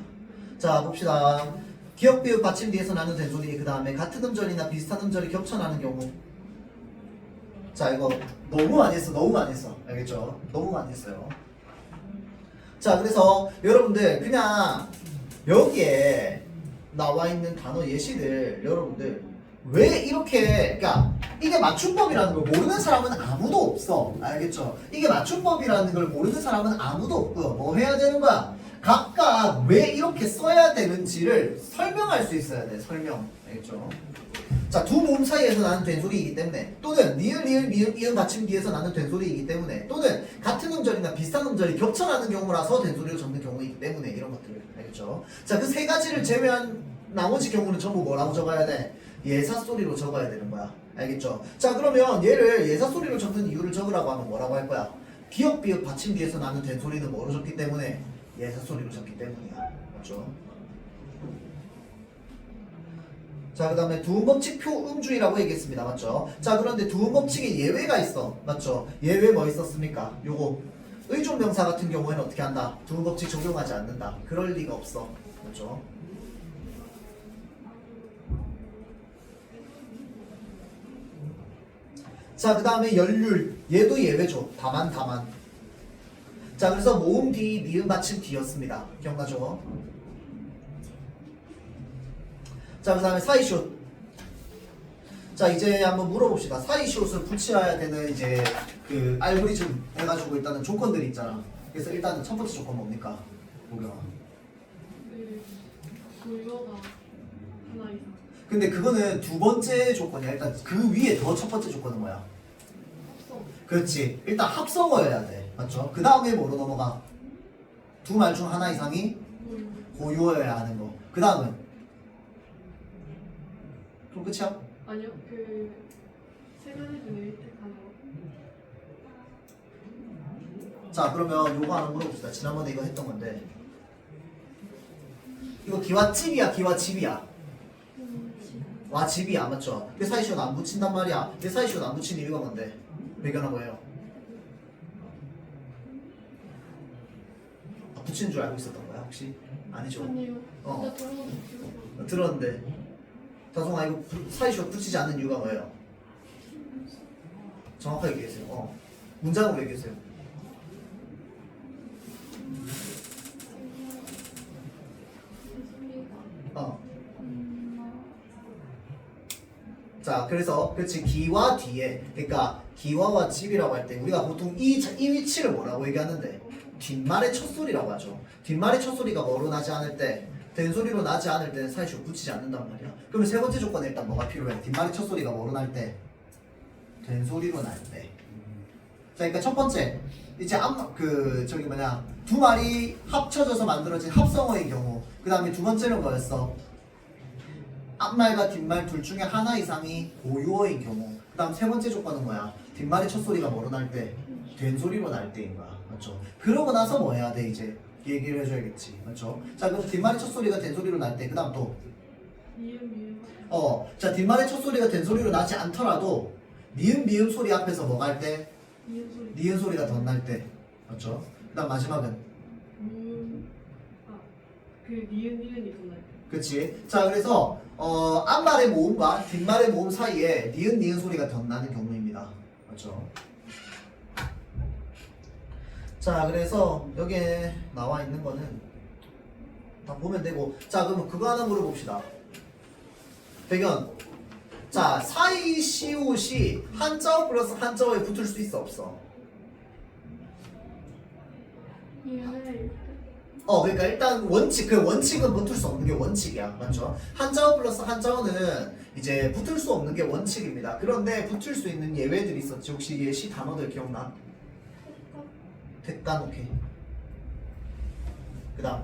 자, 봅시다. 기역, 비읍, 받침 뒤에서 나는 된소리 그 다음에 같은 음절이나 비슷한 음절이 겹쳐 나는 경우. 자, 이거 너무 많이 했어. 너무 많이 했어. 알겠죠? 너무 많이 했어요. 자, 그래서 여러분들 그냥 여기에 나와 있는 단어 예시들 여러분들 왜 이렇게 그러니까 이게 맞춤법이라는 걸 모르는 사람은 아무도 없어. 알겠죠? 이게 맞춤법이라는 걸 모르는 사람은 아무도 없고요. 뭐 해야 되는 거야? 각각 왜 이렇게 써야 되는지를 설명할 수 있어야 돼. 설명. 알겠죠? 자, 두 몸 사이에서 나는 된소리이기 때문에 또는 니을, 리을, 미음, 이음 받침 뒤에서 나는 된소리이기 때문에 또는 같은 음절이나 비슷한 음절이 겹쳐나는 경우라서 된소리를 적는 경우이기 때문에 이런 것들 알겠죠? 자, 그 세 가지를 제외한 나머지 경우는 전부 뭐라고 적어야 돼? 예사소리로 적어야 되는 거야. 알겠죠? 자, 그러면 얘를 예사소리로 적는 이유를 적으라고 하면 뭐라고 할 거야? 기역, 비읍, 받침 뒤에서 나는 된소리는 뭐로 적기 때문에? 예사소리로 적기 때문이야. 맞죠? 자, 그 다음에 두음법칙 표음주의라고 얘기했습니다. 맞죠? 자, 그런데 두음법칙에 예외가 있어. 맞죠? 예외 뭐 있었습니까? 요거 의존명사 같은 경우에는 어떻게 한다? 두음법칙 적용하지 않는다. 그럴 리가 없어. 맞죠? 자, 그 다음에 연률 얘도 예외죠. 다만. 자, 그래서 모음 뒤, 니은 받침 뒤였습니다. 기억나죠? 자, 그 다음에 사이시옷. 자, 이제 한번 물어봅시다. 사이시옷을 붙여야 되는 이제 그 알고리즘 해가지고 일단은 조건들이 있잖아. 그래서 일단은 첫 번째 조건 뭡니까? 보경아. 불교가 하나 이상. 근데 그거는 두 번째 조건이야. 일단 그 위에 더 첫 번째 조건은 뭐야? 합성. 그렇지. 일단 합성어여야 돼. 맞죠? 그 다음에 뭐로 넘어가? 두 말 중 하나 이상이 고유어여야 하는 거. 그 다음은 그럼 끝이야? 아니요, 그 세 가지 중에 택하는 거. 자 그러면 요거 하나 물어봅시다. 지난번에 이거 했던 건데 이거 기와집이야 기와집이야? 와 집이야 맞죠? 내 사이시옷 안 붙인단 말이야. 내 사이시옷 안 붙이는 이유가 뭔데? 배경은 뭐예요? 아, 붙이는 줄 알고 있었던 거야 혹시? 아니죠? 아니요. 어. 진짜 들어보고 들었는데 다송아 이거 사이시옷 붙이지 않는 이유가 뭐예요? 정확하게 얘기해주세요. 문장으로 얘기해주세요. 어. 자, 그래서 그렇지 기와 뒤에 그러니까 기와와 집이라고 할 때 우리가 보통 이 위치를 뭐라고 얘기하는데 뒷말의 첫 소리라고 하죠. 뒷말의 첫 소리가 뭐로 나지 않을 때 된소리로 나지 않을 때는 사이쇼 붙이지 않는단 말이야. 그러면 세 번째 조건에 일단 뭐가 필요해? 뒷말의 첫 소리가 뭐로 날 때? 된소리로 날 때. 자, 그러니까 첫 번째 이제 저기 뭐냐 두 말이 합쳐져서 만들어진 합성어의 경우. 그 다음에 두 번째는 뭐였어? 앞말과 뒷말 둘 중에 하나 이상이 고유어인 경우. 그 다음 세 번째 조건은 뭐야? 뒷말의 첫 소리가 뭐로 날 때? 된소리로 날 때인 거야. 맞죠? 그러고 나서 뭐 해야 돼 이제? 얘기를 해줘야겠지. 맞죠? 자 그럼 뒷말의 첫 소리가 된소리로 날 때 그 다음 또 미음. 자 뒷말의 첫 소리가 된소리로 나지 않더라도 니은 미음 소리 앞에서 뭐가 할 때? 미음 소리. 니은 소리가 더 날 때. 맞죠? 그 다음 마지막은 그 니은이 더 나요. 그치? 자 그래서 앞말의 모음과 뒷말의 모음 사이에 니은 소리가 더 나는 경우입니다. 맞죠? 자 그래서 여기에 나와 있는 거는 다 보면 되고 자 그러면 그거 하나 물어봅시다. 배경 자 사이 시옷이 한자어 플러스 한자어에 붙을 수 있어 없어? 예. 그러니까 일단 그 원칙은 붙을 수 없는 게 원칙이야. 맞죠? 한자어 플러스 한자어는 이제 붙을 수 없는 게 원칙입니다. 그런데 붙을 수 있는 예외들이 있었지. 혹시 예시 단어들 기억나? 택간 오케이. 그 다음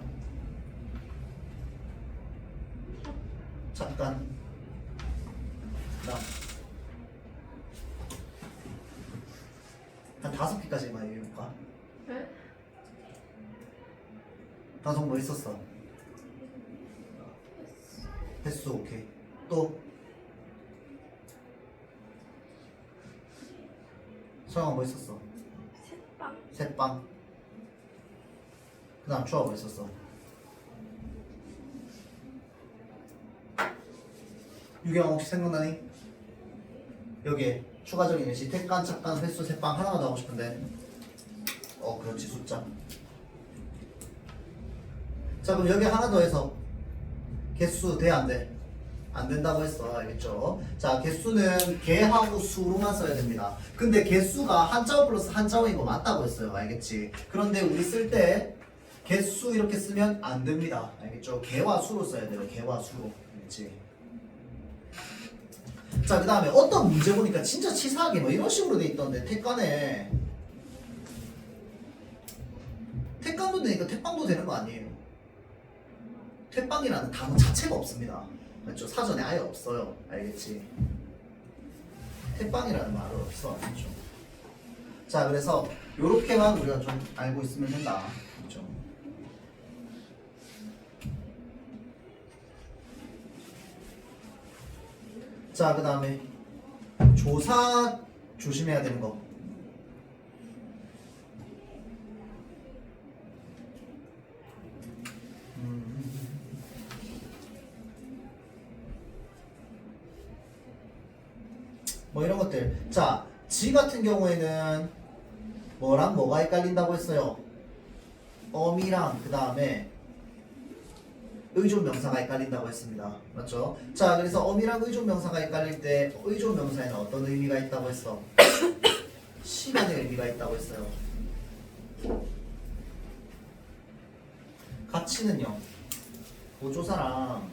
잠깐 그 다음 한 5개까지만 얘기해볼까? 네? 다섯 뭐 있었어? 횟수 오케이. 또 서영아 뭐 있었어? 새빵. 새빵. 그 다음 추아 뭐 있었어? 유경 혹시 생각나니? 여기에 추가적인 예시 택간, 착간, 횟수, 새빵 하나만 더 하고 싶은데 그렇지 숫자. 자 그럼 여기 하나 더 해서 개수 돼 안 돼? 안 된다고 했어. 알겠죠? 자 개수는 개하고 수로만 써야 됩니다. 근데 개수가 한자어 플러스 한자어인 거 맞다고 했어요. 알겠지? 그런데 우리 쓸 때 개수 이렇게 쓰면 안 됩니다. 알겠죠? 개와 수로 써야 돼요. 개와 수로. 알겠지? 자 그 다음에 어떤 문제 보니까 진짜 치사하게 뭐 이런 식으로 돼 있던데 택간에 택간도 되니까 택빵도 되는 거 아니에요? 택빵이라는 단어 자체가 없습니다. 맞죠? 사전에 아예 없어요. 알겠지? 택빵이라는 말은 없어. 알겠죠? 자 그래서 요렇게만 우리가 좀 알고 있으면 된다. 그렇죠? 자 그 다음에 조사 조심해야 되는 거. 뭐 이런 것들. 자, 지 같은 경우에는 뭐랑 뭐가 헷갈린다고 했어요? 어미랑 그 다음에 의존 명사가 헷갈린다고 했습니다. 맞죠? 자, 그래서 어미랑 의존 명사가 헷갈릴 때 의존 명사에는 어떤 의미가 있다고 했어? 시간의 의미가 있다고 했어요. 가치는요. 보조사랑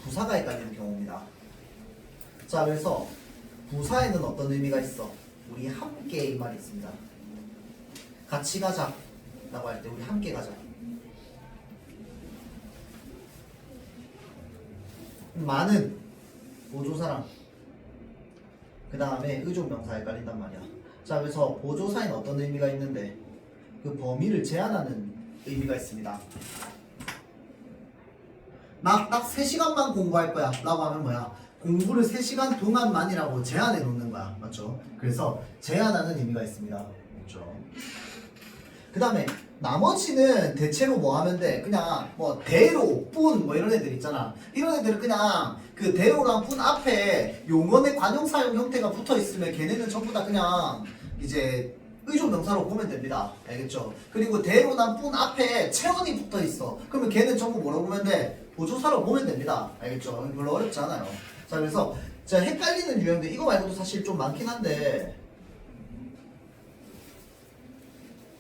부사가 헷갈리는 경우입니다. 자, 그래서 부사에는 어떤 의미가 있어? 우리 함께 이 말이 있습니다. 같이 가자 라고 할 때 우리 함께 가자. 많은 보조사랑 그 다음에 의존명사 헷갈린단 말이야. 자, 그래서 보조사에는 어떤 의미가 있는데 그 범위를 제한하는 의미가 있습니다. 딱 3시간만 공부할 거야 라고 하면 뭐야? 공부를 3시간 동안만이라고 제한해 놓는 거야. 맞죠? 그래서 제한하는 의미가 있습니다. 맞죠? 그 다음에 나머지는 대체로 뭐 하면 돼? 그냥 뭐 대로, 뿐 뭐 이런 애들 있잖아. 이런 애들은 그냥 그 대로랑 뿐 앞에 용언의 관용 사용 형태가 붙어 있으면 걔네는 전부 다 그냥 이제 의존 명사로 보면 됩니다. 알겠죠? 그리고 대로랑 뿐 앞에 체온이 붙어 있어. 그러면 걔는 전부 뭐라고 보면 돼? 보조사로 보면 됩니다. 알겠죠? 별로 어렵지 않아요. 자, 그래서 제가 헷갈리는 유형들 이거 말고도 사실 좀 많긴 한데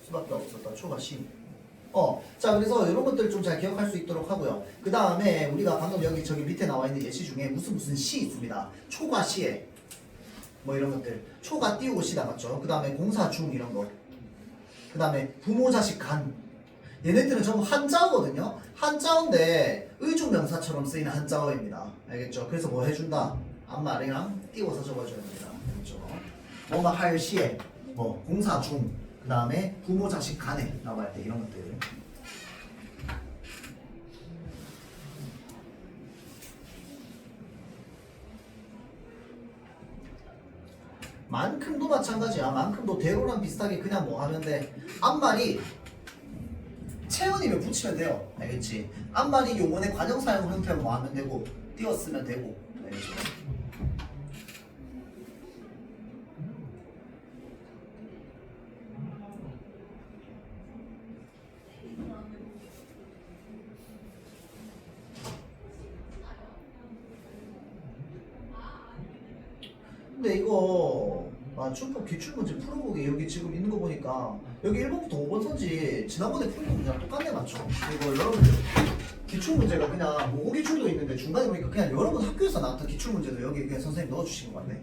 수밖에 없었다. 초가 시. 자, 그래서 이런 것들 좀 잘 기억할 수 있도록 하고요. 그 다음에 우리가 방금 여기 저기 밑에 나와 있는 예시 중에 무슨 시 있습니다. 초과 시에 뭐 이런 것들. 초가 띄우고 시다 맞죠? 그 다음에 공사 중 이런 거. 그 다음에 부모 자식 간. 얘네들은 전부 한자어거든요. 한자어인데 의존명사처럼 쓰이는 한자어입니다. 알겠죠? 그래서 뭐 해준다? 앞말이랑 띄워서 적어줘야 됩니다. 알겠죠? 뭐가 할 시에 뭐 공사 중. 그 다음에 부모 자식 간에 라고 할 때 이런 것들. 만큼도 마찬가지야. 만큼도 대로랑 비슷하게 그냥 뭐 하면 돼. 앞말이 체온이면 붙이면 돼요. 알겠지? 앞말이 용언의 관용 사용 형태로 뭐 하면 되고 띄웠으면 되고. 알겠죠? 근데 이거 중법 기출문제 풀어보기 여기 지금 있는 거 보니까 여기 1번부터 5번 선지 지난번에 풀은 거 문제랑 똑같네. 맞죠? 이거 여러분들 기출문제가 그냥 모고 기출도 있는데 중간에 보니까 그냥 여러분 학교에서 나왔던 기출문제도 여기 그냥 선생님 넣어주신 것 같네.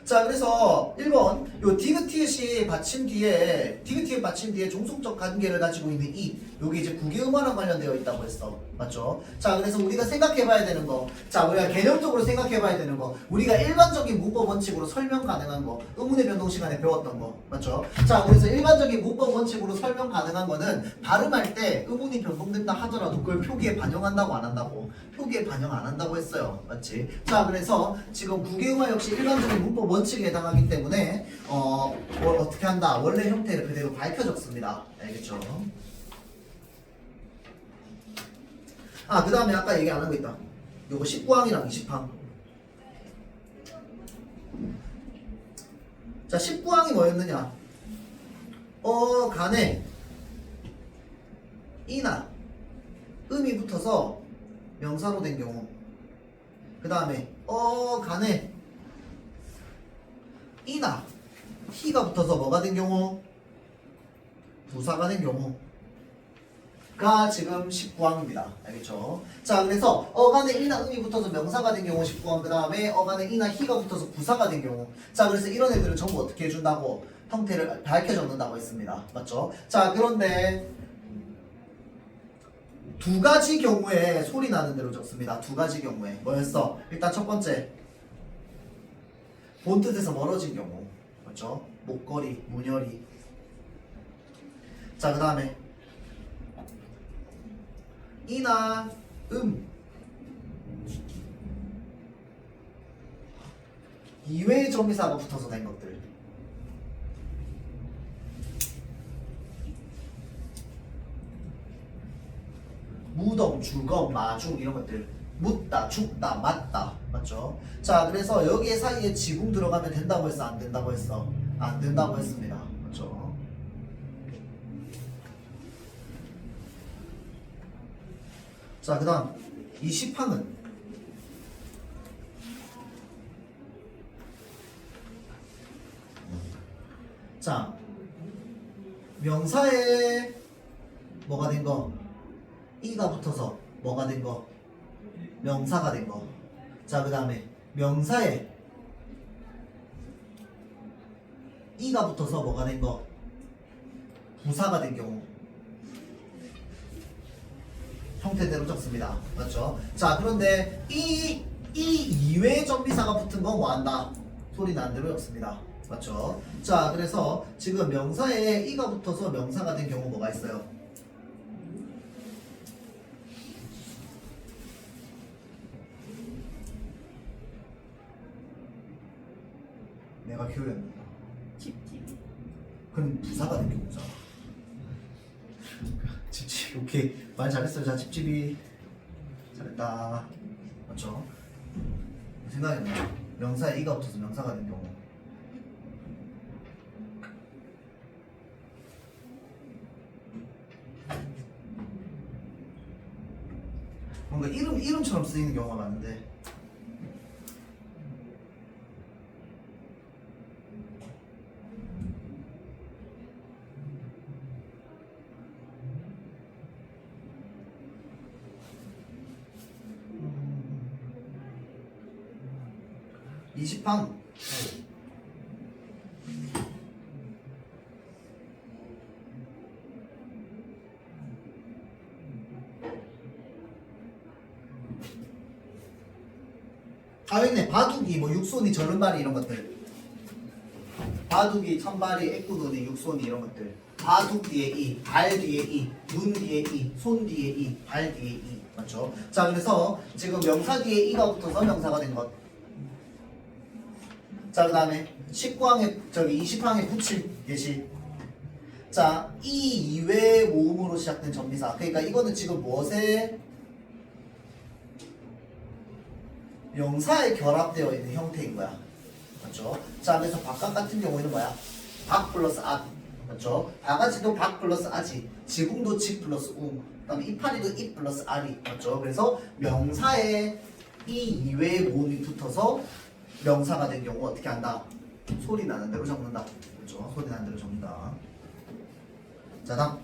자, 그래서 1번 요 디귿티읕이 받침 뒤에 디귿티읕 받침 뒤에 종속적 관계를 가지고 있는 이 요게 이제 국외음화랑 관련되어 있다고 했어. 맞죠? 자, 그래서 우리가 생각해봐야 되는 거, 자, 우리가 개념적으로 생각해봐야 되는 거, 우리가 일반적인 문법 원칙으로 설명 가능한 거, 의문의 변동 시간에 배웠던 거. 맞죠? 자, 그래서 일반적인 문법 원칙으로 설명 가능한 거는 발음할 때 의문이 변동된다 하더라도 그걸 표기에 반영한다고 안 한다고? 표기에 반영 안 한다고 했어요. 맞지? 자, 그래서 지금 국외음화 역시 일반적인 문법 원칙에 해당하기 때문에 어떻게 한다? 원래 형태를 그대로 밝혀 적습니다. 알겠죠? 그 다음에 아까 얘기 안 한 거 있다. 요거 19항이랑 20항. 자, 19항이 뭐였느냐? 간에 이나 음이 붙어서 명사로 된 경우. 그 다음에 간에 이나 희가 붙어서 뭐가 된 경우? 부사가 된 경우. 가 지금 19항입니다. 알겠죠? 자, 그래서 어간에 이나 음이 붙어서 명사가 된 경우 19항. 그 다음에 어간에 이나 희가 붙어서 부사가 된 경우. 자, 그래서 이런 애들은 전부 어떻게 해준다고? 형태를 밝혀 적는다고 했습니다. 맞죠? 자, 그런데 두 가지 경우에 소리 나는 대로 적습니다. 두 가지 경우에 뭐였어? 일단 첫 번째 본 뜻에서 멀어진 경우. 맞죠? 목걸이, 문열이. 자, 그 다음에 이나 이외의 점이사가 붙어서 된 것들. 무덤, 주검, 마중 이런 것들. 묻다, 죽다, 맞다. 맞죠? 자, 그래서 여기 사이에 지붕 들어가면 된다고 했어? 안 된다고 했어? 안 된다고 했습니다. 맞죠? 자, 그 다음 20항은 자, 명사에 뭐가 된 거? 이가 붙어서 뭐가 된 거? 명사가 된 거. 자, 그 다음에 명사에 이가 붙어서 뭐가 된 거? 부사가 된 경우 형태대로 적습니다. 맞죠? 자, 그런데 이 이외의 전미사가 붙은 건 뭐한다? 소리 나는 대로 적습니다. 맞죠? 자, 그래서 지금 명사에 이가 붙어서 명사가 된 경우 뭐가 있어요? 내가 교회였는다. 집집이. 그럼 부사가 된 경우잖아. 집집. 오케이. 말 잘했어요. 자, 집집이 잘했다. 맞죠? 생각해보면 명사에 이가 붙어서 명사가 된 경우 뭔가 이름처럼 쓰이는 경우가 많은데 이시팡 아 있네. 바둑이 뭐 육손이 절름발이 이런 것들 바둑이 천발이 애꾸돈이 육손이 이런 것들 바둑 뒤에 이, 발 뒤에 이, 눈 뒤에 이, 손 뒤에 이, 발 뒤에 이 맞죠? 자 그래서 지금 명사 뒤에 이가 붙어서 명사가 된 것. 자 그 다음에 19항에 저기 20항에 붙일 예시. 자 이 이외의 모음으로 시작된 전미사. 그러니까 이거는 지금 무엇에 명사에 결합되어 있는 형태인 거야. 맞죠? 자, 그래서 박각 같은 경우에는 뭐야? 박 플러스 악. 맞죠? 바가지도 박 플러스 아지. 지붕도 지 플러스 웅. 그 다음에 이파리도 이 플러스 알이. 맞죠? 그래서 명사에 이 이외의 모음이 붙어서 명사가 된 경우 어떻게 한다? 소리 나는 대로 적는다. 그렇죠? 소리 나는 대로 적는다. 자, 다음.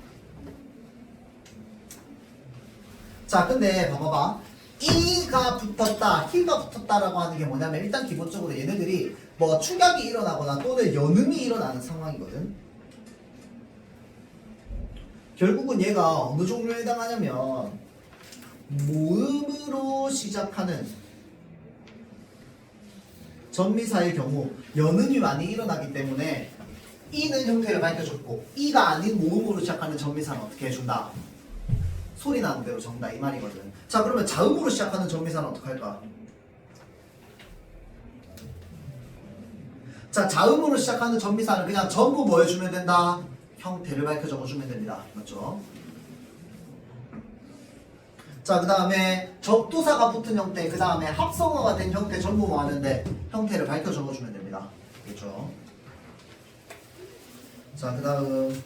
자, 근데 봐봐봐. 이가 붙었다, 희가 붙었다라고 하는 게 뭐냐면 일단 기본적으로 얘네들이 뭐 축약이 일어나거나 또는 연음이 일어나는 상황이거든. 결국은 얘가 어느 종류에 해당하냐면 모음으로 시작하는 전미사의 경우 연음이 많이 일어나기 때문에 이는 형태를 밝혀줬고 이가 아닌 모음으로 시작하는 전미사는 어떻게 해준다? 소리 나는 대로 적는다 이 말이거든. 자 그러면 자음으로 시작하는 전미사는 어떻게 할까? 자 자음으로 시작하는 전미사는 그냥 전부 뭐 해주면 된다? 형태를 밝혀 적어주면 됩니다. 맞죠? 자 그 다음에 접두사가 붙은 형태 그 다음에 합성어가 된 형태 전부 뭐 하는데 형태를 밝혀 적어주면 됩니다. 그렇죠? 자 그 다음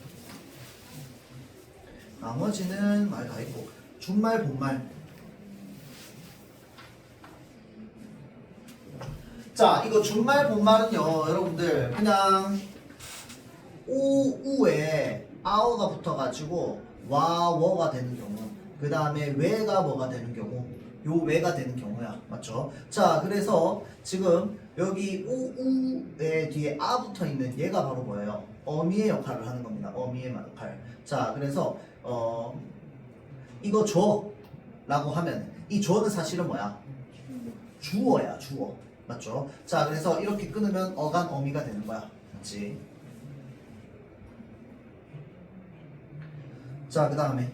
나머지는 말 다 있고 준말 본말. 자 이거 준말 본말은요 여러분들 그냥 우에 아어가 붙어가지고 와워가 되는 경우 그 다음에 왜가 뭐가 되는 경우 요 왜가 되는 경우야. 맞죠? 자 그래서 지금 여기 우에 뒤에 아 붙어있는 얘가 바로 뭐예요? 어미의 역할을 하는 겁니다. 어미의 역할. 자 그래서 이거 줘 라고 하면 이 줘는 사실은 뭐야? 주어야 주어. 맞죠? 자 그래서 이렇게 끊으면 어간 어미가 되는 거야. 맞지? 자 그 다음에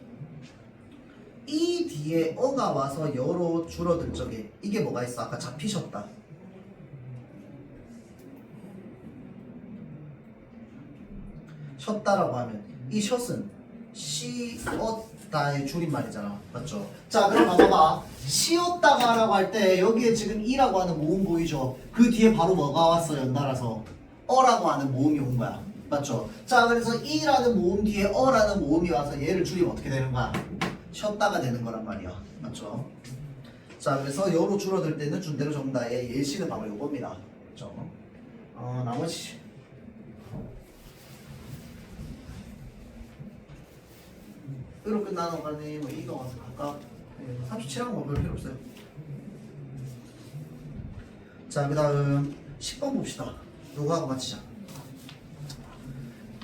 이 뒤에 어가 와서 여로 줄어들 적에 이게 뭐가 있어? 아까 잡히셨다. 쉬었다라고 하면 이 숏은 쉬었다의 줄임말이잖아. 맞죠? 자 그럼 봐봐. 쉬었다가라고 할 때 여기에 지금 이라고 하는 모음 보이죠? 그 뒤에 바로 뭐가 왔어? 연달아서 어라고 하는 모음이 온 거야. 맞죠? 자 그래서 이라는 모음 뒤에 어라는 모음이 와서 얘를 줄이면 어떻게 되는 거야? 쉬었다가 되는 거란 말이야. 맞죠? 자 그래서 여로 줄어들 때는 준대로 적는다의 예시는 바로 이겁니다. 그렇죠? 나머지 으로 끝나는 거니 뭐 이거 와서 각각 37하고 뭐 별 필요 없어요. 자 그 다음 10번 봅시다. 요거하고 맞히자.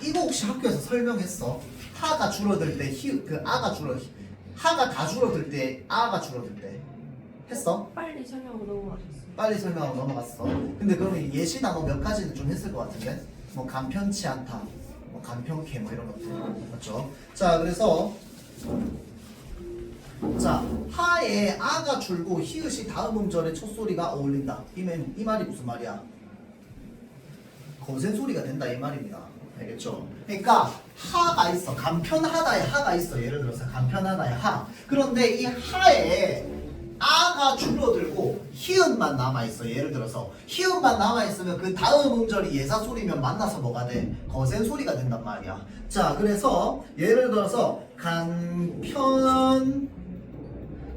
이거 혹시 학교에서 설명했어? 하가 줄어들 때 그 아가 하가 다 줄어들 때 아가 줄어들 때 했어? 빨리 설명하고 넘어가셨어요. 빨리 설명하고 넘어갔어. 근데 그러면 예시 단어 몇 가지는 좀 했을 것 같은데? 뭐 간편치 않다, 뭐 간편케 뭐 이런 것들 맞죠? 자 그래서 자 하에 아가 줄고 히읗이 다음 음절의 첫 소리가 어울린다. 이 말이 무슨 말이야? 거센 소리가 된다 이 말입니다. 알겠죠? 그러니까 하가 있어. 간편하다에 하가 있어. 예를 들어서 간편하다에 하. 그런데 이 하에 아가 줄어들고 히읗만 남아있어. 예를 들어서 히읗만 남아있으면 그 다음 음절이 예사 소리면 만나서 뭐가 돼? 거센 소리가 된단 말이야. 자 그래서 예를 들어서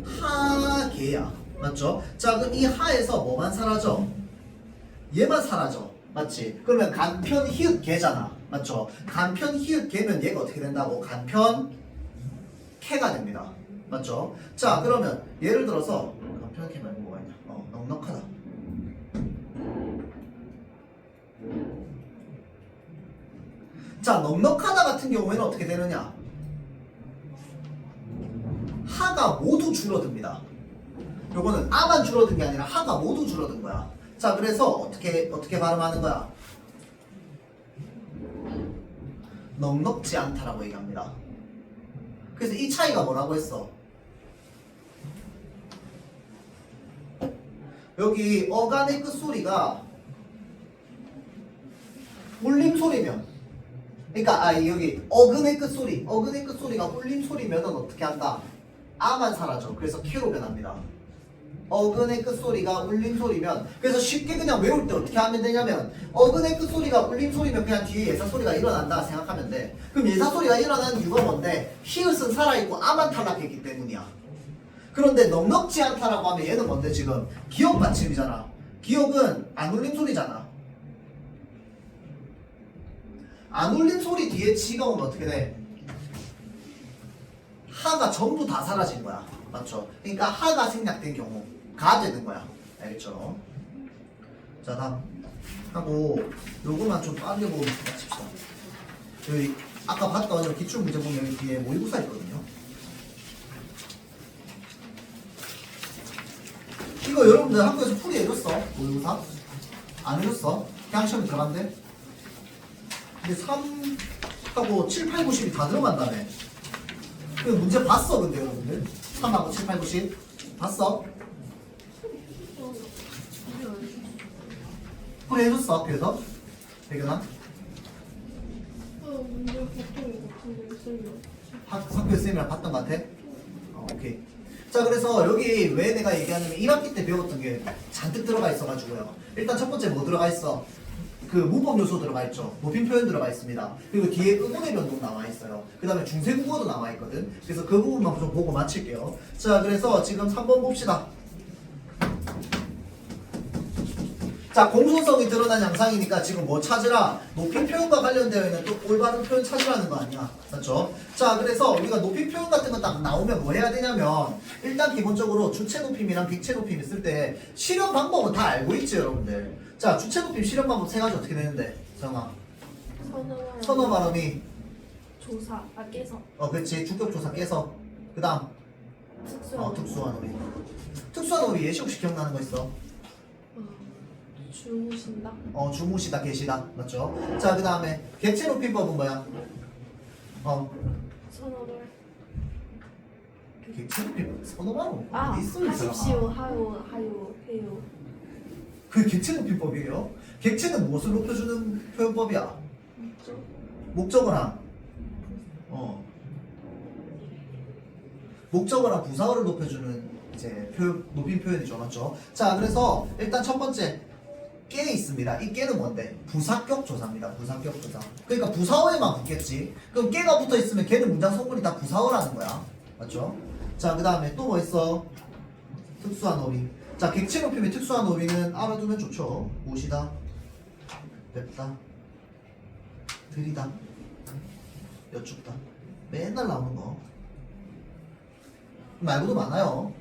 간편하게야. 맞죠? 자 그럼 이 하에서 뭐만 사라져? 얘만 사라져. 맞지? 그러면 간편 히읗 개잖아. 맞죠? 간편 히읗 개면 얘가 어떻게 된다고? 간편 캐가 됩니다. 맞죠? 자 그러면 예를 들어서 간편 캐 말고 뭐가 있냐? 넉넉하다. 자 넉넉하다 같은 경우에는 어떻게 되느냐? 하가 모두 줄어듭니다. 요거는 아만 줄어든 게 아니라 하가 모두 줄어든 거야. 자 그래서 어떻게 발음하는 거야? 넉넉지 않다라고 얘기합니다. 그래서 이 차이가 뭐라고 했어? 여기 어간의 끝소리가 울림소리면 그러니까 여기 어근의 끝소리가 울림소리면은 어떻게 한다? 아만 사라져. 그래서 캐로 변합니다. 어근의 끝소리가 울림소리면 그래서 쉽게 그냥 외울 때 어떻게 하면 되냐면 어근의 끝소리가 울림소리면 그냥 뒤에 예사소리가 일어난다 생각하면 돼. 그럼 예사소리가 일어나는 이유가 뭔데? 히읗은 살아있고 아만 탈락했기 때문이야. 그런데 넉넉지 않다라고 하면 얘는 뭔데 지금? 기억 받침이잖아. 기억은 안 울림 소리잖아. 안 울림 소리 뒤에 지가 오면 어떻게 돼? 하가 전부 다 사라진 거야. 맞죠? 그러니까 하가 생략된 경우가 되는 거야. 알겠죠? 자 다음 하고 요거만 좀 빠르게 보고 마칩시다. 여기 아까 봤던 기출 문제 보면 여기 뒤에 모의고사 있거든요. 이거 여러분들 학교에서 풀이 해줬어? 모의고사? 안 해줬어? 그냥 시험에 들어간대? 근데 3하고 7, 8, 90이 다 들어간다며. 그 문제 봤어 근데 여러분들? 3하고 7, 8, 90 봤어? 풀이 해줬어 학교에서? 배경아? 문제 보통 것 같은데 쌤이. 학교 쌤이랑 봤던 것 같아? 오케이. 자 그래서 여기 왜 내가 얘기하냐면 1학기 때 배웠던 게 잔뜩 들어가 있어가지고요. 일단 첫 번째 뭐 들어가 있어? 그 문법 요소 들어가 있죠. 모핀 표현 들어가 있습니다. 그리고 뒤에 의문의 변동 나와 있어요. 그 다음에 중세 국어도 나와 있거든. 그래서 그 부분만 좀 보고 마칠게요. 자 그래서 지금 3번 봅시다. 자 공손성이 드러난 양상이니까 지금 뭐 찾으라? 높임 표현과 관련되어 있는 또 올바른 표현 찾으라는 거 아니야. 맞죠? 자 그래서 우리가 높임 표현 같은 거 딱 나오면 뭐 해야 되냐면 일단 기본적으로 주체 높임이랑 객체 높임 있을 때 실현 방법은 다 알고 있지 여러분들. 자 주체 높임 실현 방법 세 가지 어떻게 되는데? 정아 선어 발음이 조사 깨서 그렇지. 주격조사 깨서 그 다음 특수한 어휘. 특수한 어휘 예시 혹시 기억나는 거 있어? 주무신다. 주무시다 계시다 맞죠? 자 그 다음에 객체 높임법은 뭐야? 선어를 객체 높임법 선어말로 있어 하십시오 하요 해요. 그 객체 높임법이에요? 객체는 무엇을 높여주는 표현법이야? 목적어랑 목적어랑 부사어를 높여주는 이제 높임 표현이죠 맞죠? 자 그래서 일단 첫 번째 깨 있습니다. 이 깨는 뭔데? 부사격 조사입니다. 부사격 조사. 그러니까 부사어에만 붙겠지. 그럼 깨가 붙어 있으면 걔는 문장 성분이 다 부사어라는 거야. 맞죠? 자, 그 다음에 또 뭐 있어? 특수한 어휘. 자, 객체 높임의 특수한 어휘는 알아두면 좋죠. 무시다, 뵙다, 들이다, 여쭙다. 맨날 나오는 거. 말고도 많아요.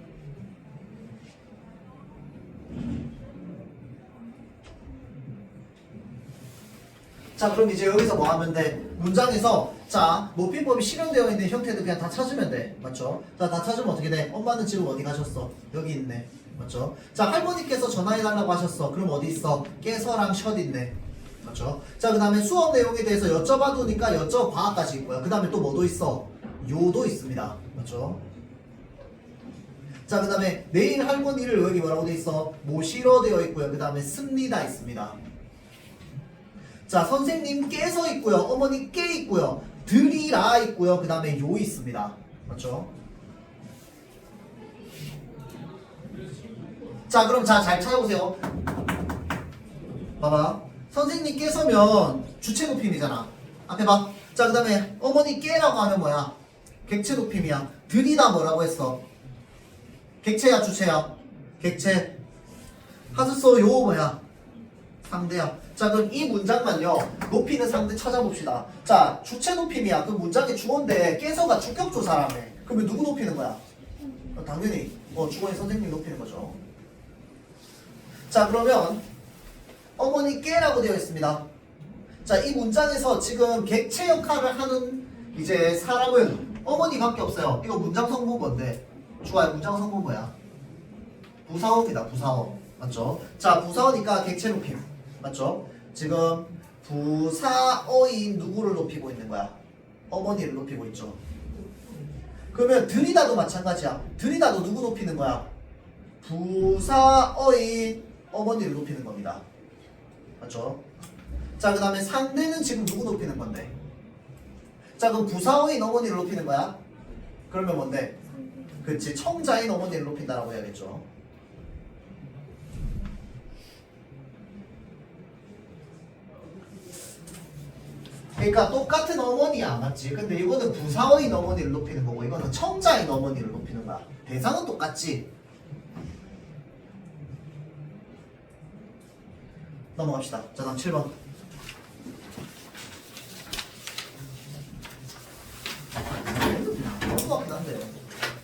자 자 그럼 이제 여기서 뭐 하면 돼? 문장에서 자 높임법이 실현되어 있는 형태들 그냥 다 찾으면 돼. 맞죠? 자 다 찾으면 어떻게 돼? 엄마는 지금 어디 가셨어? 여기 있네. 맞죠? 자 할머니께서 전화해달라고 하셨어. 그럼 어디 있어? 깨서랑 셔 있네. 맞죠? 자 그 다음에 수업 내용에 대해서 여쭤봐두니까 여쭤봐까지 있고요. 그 다음에 또 뭐도 있어? 요도 있습니다. 맞죠? 자 그 다음에 내일 할머니를 여기 뭐라고 돼 있어? 모시러 되어 있고요. 그 다음에 씁니다 있습니다. 자 선생님께서 있고요. 어머니께 있고요. 드리라 있고요. 그 다음에 요 있습니다. 맞죠? 자 그럼 자 잘 찾아보세요. 봐봐. 선생님께서면 주체 높임이잖아. 앞에 봐. 자 그 다음에 어머니께라고 하면 뭐야? 객체 높임이야. 드리다 뭐라고 했어? 객체야 주체야? 객체. 하셨어 요 뭐야? 상대야. 자 그럼 이 문장만요 높이는 상대 찾아봅시다. 자 주체 높임이야. 그 문장의 주어인데 깨서가 주격조사라며. 그러면 누구 높이는 거야? 당연히 주어의 선생님 높이는 거죠. 자 그러면 어머니께라고 되어 있습니다. 자 이 문장에서 지금 객체 역할을 하는 이제 사람은 어머니밖에 없어요. 이거 문장 성분 뭔데? 주어의 문장 성분 뭐야? 부사어입니다. 부사어. 맞죠? 자 부사어니까 객체 높임. 맞죠? 지금 부사어인 누구를 높이고 있는 거야? 어머니를 높이고 있죠. 그러면 들이다도 마찬가지야. 들이다도 누구 높이는 거야? 부사어인 어머니를 높이는 겁니다. 맞죠? 자 그 다음에 상대는 지금 누구 높이는 건데? 자 그럼 부사어인 어머니를 높이는 거야? 그러면 뭔데? 그치 청자인 어머니를 높인다라고 해야겠죠. 그러니까 똑같은 어머니야 맞지? 근데 이거는 부사어인 어머니를 높이는 거고 이거는 청자인 어머니를 높이는 거야. 대상은 똑같지? 넘어갑시다. 자 다음 7번. 나온 것 같긴 한데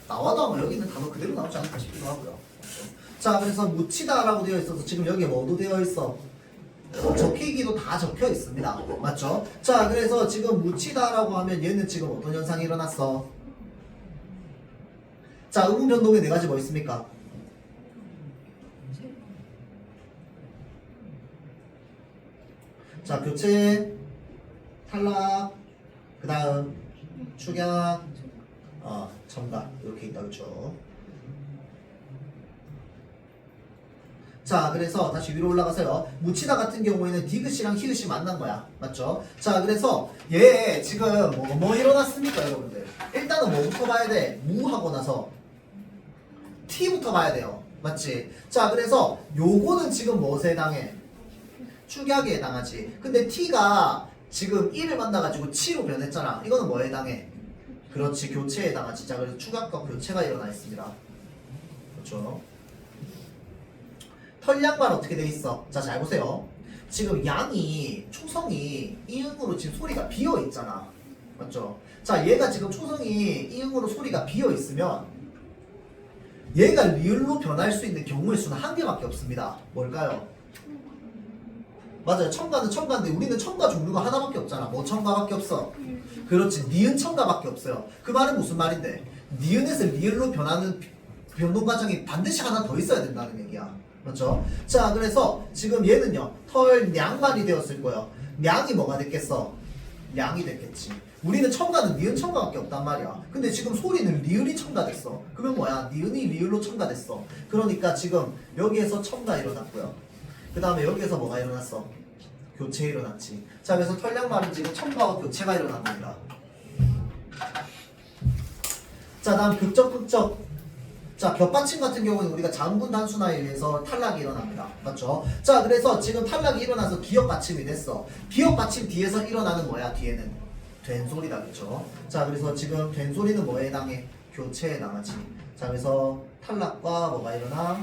나와도 아마 여기 있는 단어 그대로 나오지 않을까 싶기도 하고요. 자 그래서 묻히다라고 되어 있어서 지금 여기에 뭐도 되어 있어? 적히기도 다 적혀 있습니다. 맞죠? 자 그래서 지금 묻히다라고 하면 얘는 지금 어떤 현상이 일어났어? 자 의문 변동에 네 가지 뭐 있습니까? 자 교체, 탈락, 그 다음 축약, 첨가 이렇게 있다. 그렇죠? 자 그래서 다시 위로 올라가서요. 묻히다 같은 경우에는 디귿이랑 히읗이 만난 거야. 맞죠? 자 그래서 얘 지금 뭐 일어났습니까 여러분들? 일단은 뭐부터 봐야 돼? 무하고 나서 t부터 봐야 돼요. 맞지? 자 그래서 요거는 지금 무엇에 해당해? 축약에 해당하지. 근데 t가 지금 1을 만나가지고 치로 변했잖아. 이거는 뭐에 해당해? 그렇지 교체에 해당하지. 자 그래서 축약과 교체가 일어나 있습니다. 그렇죠? 털양만 어떻게 돼 있어? 자 잘 보세요. 지금 양이 초성이 이응으로 지금 소리가 비어 있잖아. 맞죠? 자 얘가 지금 초성이 이응으로 소리가 비어 있으면 얘가 리을로 변할 수 있는 경우의 수는 한 개밖에 없습니다. 뭘까요? 맞아요. 첨가는 첨가인데 우리는 첨가 종류가 하나밖에 없잖아. 뭐 첨가밖에 없어? 그렇지. 니은 첨가밖에 없어요. 그 말은 무슨 말인데? 니은에서 리을로 변하는 변동 과정이 반드시 하나 더 있어야 된다는 얘기야. 맞죠? 자 그래서 지금 얘는요 털량만이 되었을 거예요. 량이 뭐가 됐겠어? 량이 됐겠지. 우리는 첨가는 니은 첨가밖에 없단 말이야. 근데 지금 소리는 리을이 첨가됐어. 그러면 뭐야? 니은이 리을로 첨가됐어. 그러니까 지금 여기에서 첨가 일어났고요. 그 다음에 여기에서 뭐가 일어났어? 교체 일어났지. 자 그래서 털량말은 지금 첨가와 교체가 일어난 겁니다. 자 다음 극적 극적. 자 겹받침 같은 경우는 우리가 장군 단순화에 의해서 탈락이 일어납니다. 맞죠? 자 그래서 지금 탈락이 일어나서 기역 받침이 됐어. 기역 받침 뒤에서 일어나는 뭐야? 뒤에는 된 소리다. 그렇죠? 자 그래서 지금 된 소리는 뭐에 해당해? 교체에 해당하지. 자 그래서 탈락과 뭐가 일어나?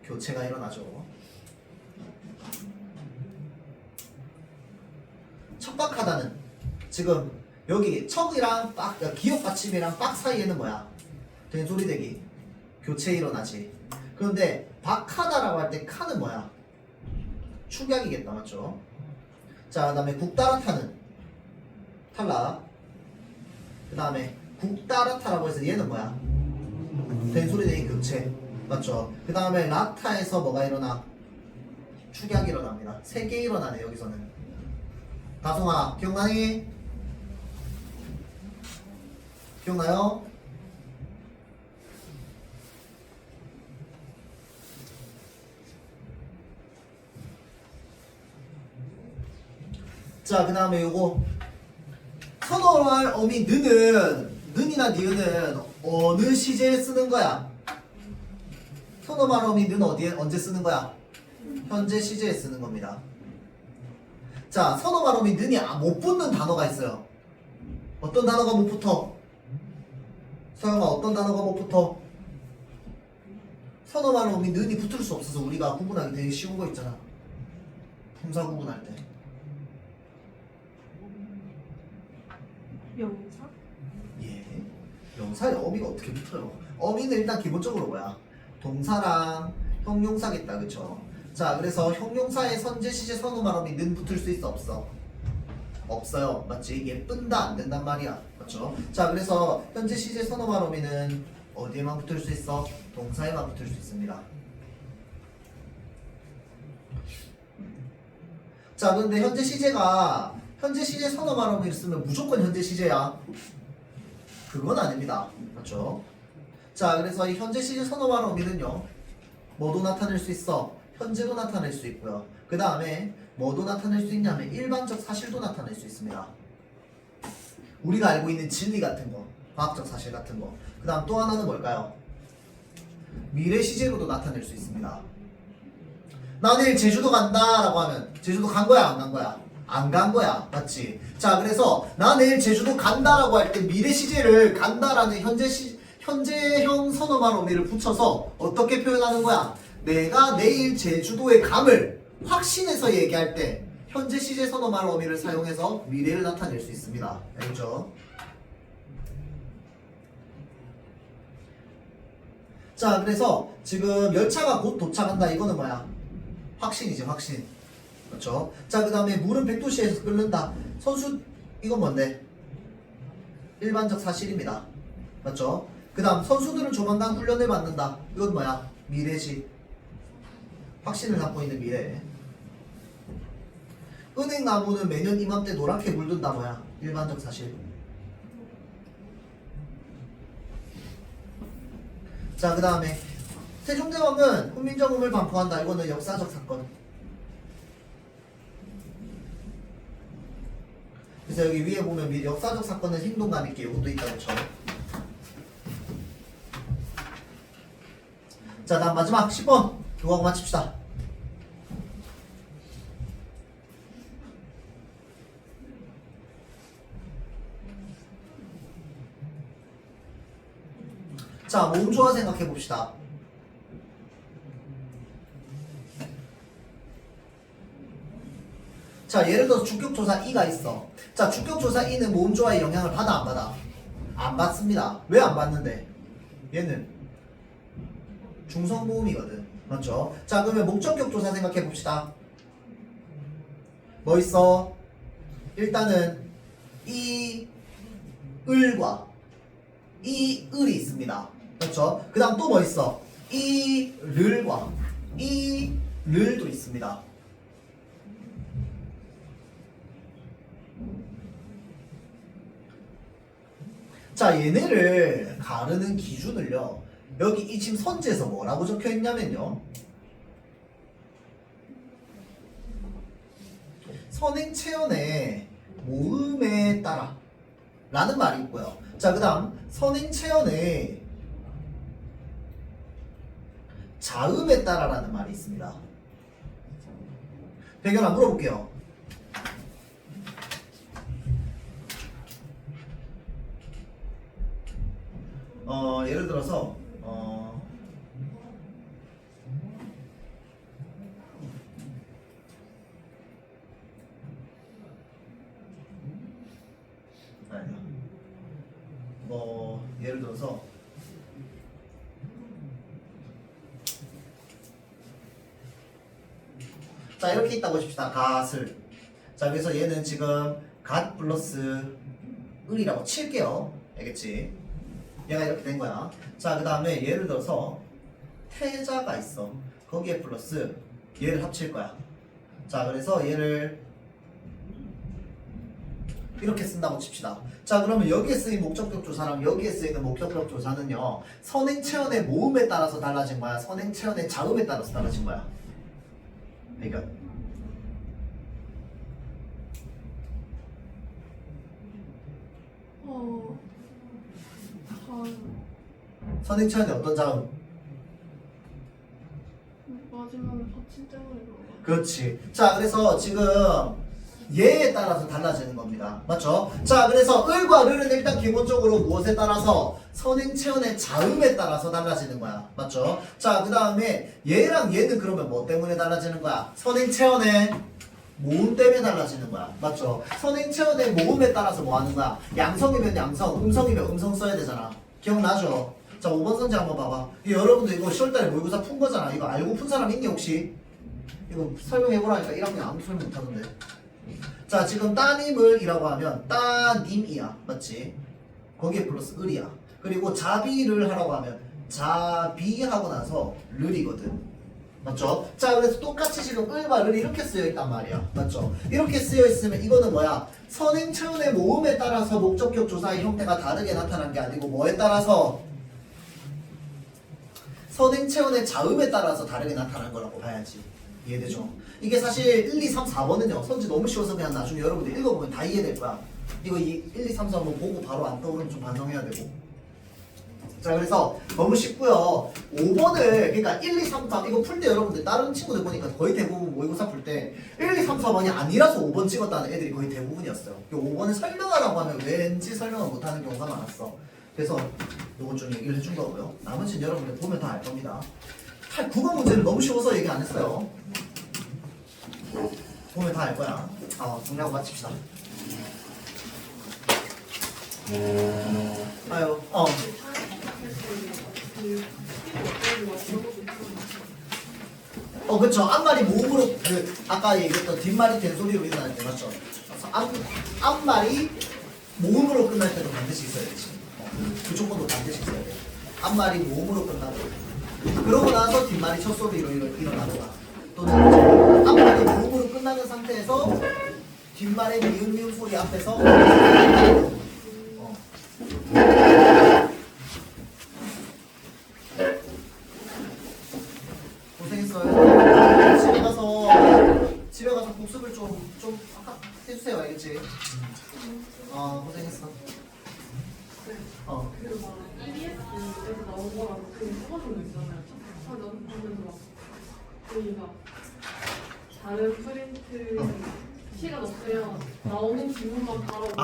교체가 일어나죠. 척박하다는 지금 여기 척이랑 빡 기역 받침이랑 빡 사이에는 뭐야? 된 소리 되기. 교체 일어나지. 그런데 박하다라고 할 때 카는 뭐야? 축약이겠다. 맞죠? 자, 그 다음에 국따라타는 탈락. 그 다음에 국따라타라고 해서 얘는 뭐야? 된소리 대인 극체. 맞죠? 그 다음에 라타에서 뭐가 일어나? 축약이 일어납니다. 3개 일어나네 여기서는. 다송아 기억나니? 기억나요? 자, 그 다음에 요거 선어할 어미 는이나 니은은 어느 시제에 쓰는 거야? 선어말 어미 는 어디에 언제 쓰는 거야? 현재 시제에 쓰는 겁니다. 자, 선어말 어미 는이 못 붙는 단어가 있어요. 어떤 단어가 못 붙어? 서영아, 어떤 단어가 못 붙어? 선어말 어미 는이 붙을 수 없어서 우리가 구분하기 되게 쉬운 거 있잖아. 품사 구분할 때. 명사? 예. 명사에 어미가 어떻게 붙어요? 어미는 일단 기본적으로 뭐야? 동사랑 형용사겠다, 그쵸? 자, 그래서 형용사에 선제, 시제, 선어말 어미 는 붙을 수 있어, 없어? 없어요, 맞지? 예쁜다 안 된단 말이야, 맞죠? 자, 그래서 현재 시제, 선어말 어미는 어디에만 붙을 수 있어? 동사에만 붙을 수 있습니다. 자, 근데 현재 시제 선어말 어미를 쓰면 무조건 현재 시제야. 그건 아닙니다. 맞죠? 자, 그래서 이 현재 시제 선어말 어미는요, 뭐도 나타낼 수 있어? 현재도 나타낼 수 있고요. 그 다음에 뭐도 나타낼 수 있냐면 일반적 사실도 나타낼 수 있습니다. 우리가 알고 있는 진리 같은 거, 과학적 사실 같은 거. 그 다음 또 하나는 뭘까요? 미래 시제로도 나타낼 수 있습니다. 나 내일 제주도 간다 라고 하면 제주도 간 거야 안 간 거야? 안 간 거야, 맞지? 자, 그래서 나 내일 제주도 간다라고 할 때 미래 시제를 간다라는 현재형 선어말 어미를 붙여서 어떻게 표현하는 거야? 내가 내일 제주도에 감을 확신해서 얘기할 때 현재 시제 선어말 어미를 사용해서 미래를 나타낼 수 있습니다. 알죠? 자, 그래서 지금 열차가 곧 도착한다. 이거는 뭐야? 확신이지, 확신. 그렇죠? 자, 그 다음에 물은 100도씨에서 끓는다. 선수, 이건 뭔데? 일반적 사실입니다. 맞죠? 그 다음 선수들은 조만간 훈련을 받는다. 이건 뭐야? 미래지. 확신을 갖고 있는 미래. 은행나무는 매년 이맘때 노랗게 물든다. 뭐야? 일반적 사실. 자, 그 다음에 세종대왕은 훈민정음을 반포한다. 이거는 역사적 사건. 그래서 여기 위에 보면 역사적 사건은 행동감 있게 이것도 있다, 그쵸? 자, 다음 마지막 10번 이거 하고 마칩시다. 자, 몸조화 생각해 봅시다. 자, 예를 들어서 주격조사 E가 있어. 자, 주격조사 E는 몸조화의 영향을 받아 안 받아? 안 받습니다. 왜 안 받는데? 얘는 중성모음이거든. 맞죠? 자, 그러면 목적격조사 생각해 봅시다. 뭐 있어? 일단은 이 을과 이 을이 있습니다. 그렇죠? 그 다음 또 뭐 있어? 이 를과 이 를도 있습니다. 자, 얘네를 가르는 기준을요, 여기 이 지금 선지에서 뭐라고 적혀 있냐면요, 선행체연의 모음에 따라 라는 말이 있고요. 자, 그 다음 선행체연의 자음에 따라 라는 말이 있습니다. 백연아 물어볼게요. 예를 들어서 아니다. 예를 들어서 자, 이렇게 있다고 하십시다. 가슬. 자, 그래서 얘는 지금 갓 플러스 을이라고 칠게요. 알겠지? 얘가 이렇게 된 거야. 자, 그 다음에 예를 들어서 태자가 있어. 거기에 플러스 얘를 합칠 거야. 자, 그래서 얘를 이렇게 쓴다고 칩시다. 자, 그러면 여기에 쓰인 목적격 조사랑 여기에 쓰이는 목적격 조사는요, 선행체언의 모음에 따라서 달라진 거야? 선행체언의 자음에 따라서 달라진 거야? 배경. 선행체언의 어떤 자음? 마지막에 받침 때문에 그런 거. 그렇지. 자, 그래서 지금 얘에 따라서 달라지는 겁니다. 맞죠? 자, 그래서 을과 르는 일단 기본적으로 무엇에 따라서? 선행체언의 자음에 따라서 달라지는 거야. 맞죠? 자, 그 다음에 얘랑 얘는 그러면 뭐 때문에 달라지는 거야? 선행체언의 모음 때문에 달라지는 거야. 맞죠? 선행체언의 모음에 따라서 뭐 하는 거야? 양성이면 양성, 음성이면 음성 써야 되잖아. 기억나죠? 자, 5번 선지 한번 봐봐. 이거 여러분들 이거 10월달에 모의고사 푼 거잖아. 이거 알고 푼 사람 있니 혹시? 이거 설명해보라니까 1학년 아무도 설명 못하던데. 자, 지금 따님을이라고 하면 따님이야. 맞지? 거기에 플러스 을이야. 그리고 자비를 하라고 하면 자비하고 나서 르이거든. 맞죠? 자, 그래서 똑같이 지금 을과 르이 이렇게 쓰여 있단 말이야. 맞죠? 이렇게 쓰여 있으면 이거는 뭐야? 선행체언의 모음에 따라서 목적격 조사의 형태가 다르게 나타난 게 아니고 뭐에 따라서? 선행체언의 자음에 따라서 다르게 나타난 거라고 봐야지. 이해되죠? 이게 사실 1, 2, 3, 4번은요 선지 너무 쉬워서 그냥 나중에 여러분들 읽어보면 다 이해될 거야. 이거 1, 2, 3, 4번 보고 바로 안 떠오르면 좀 반성해야 되고. 자, 그래서 너무 쉽고요. 5번을 그러니까 1, 2, 3, 4 이거 풀 때 여러분들 다른 친구들 보니까 거의 대부분 모의고사 풀 때 1, 2, 3, 4번이 아니라서 5번 찍었다는 애들이 거의 대부분이었어요. 5번을 설명하라고 하면 왠지 설명을 못하는 경우가 많았어. 그래서 이건 좀 얘기를 해준 거고요. 나머지는 여러분들 보면 다 알 겁니다. 9번 문제는 너무 쉬워서 얘기 안 했어요. 보면 다 알 거야. 정리하고 마칩시다. 아유, 그쵸. 앞말이 모음으로, 아까 얘기했던 뒷말이 된소리로 일어날 때, 맞죠? 앞말이 모음으로 끝날 때도 반드시 있어야 되지. 그 조건도 반드시 있어야 돼. 앞말이 모음으로 끝나고, 그러고 나서 뒷말이 첫 소리로 일어나거나, 또는 앞말이 모음으로 끝나는 상태에서 뒷말의 미음 소리 앞에서 고생했어요. 집에 가서 복습을 좀 해주세요. 알겠지? 고생했어. 그 막 EBS에서 나온 거랑 그 써가지고 있잖아요. 나도 보면서 막 저희가 다른 프린트 시간 없으면 나오는 지문만 바로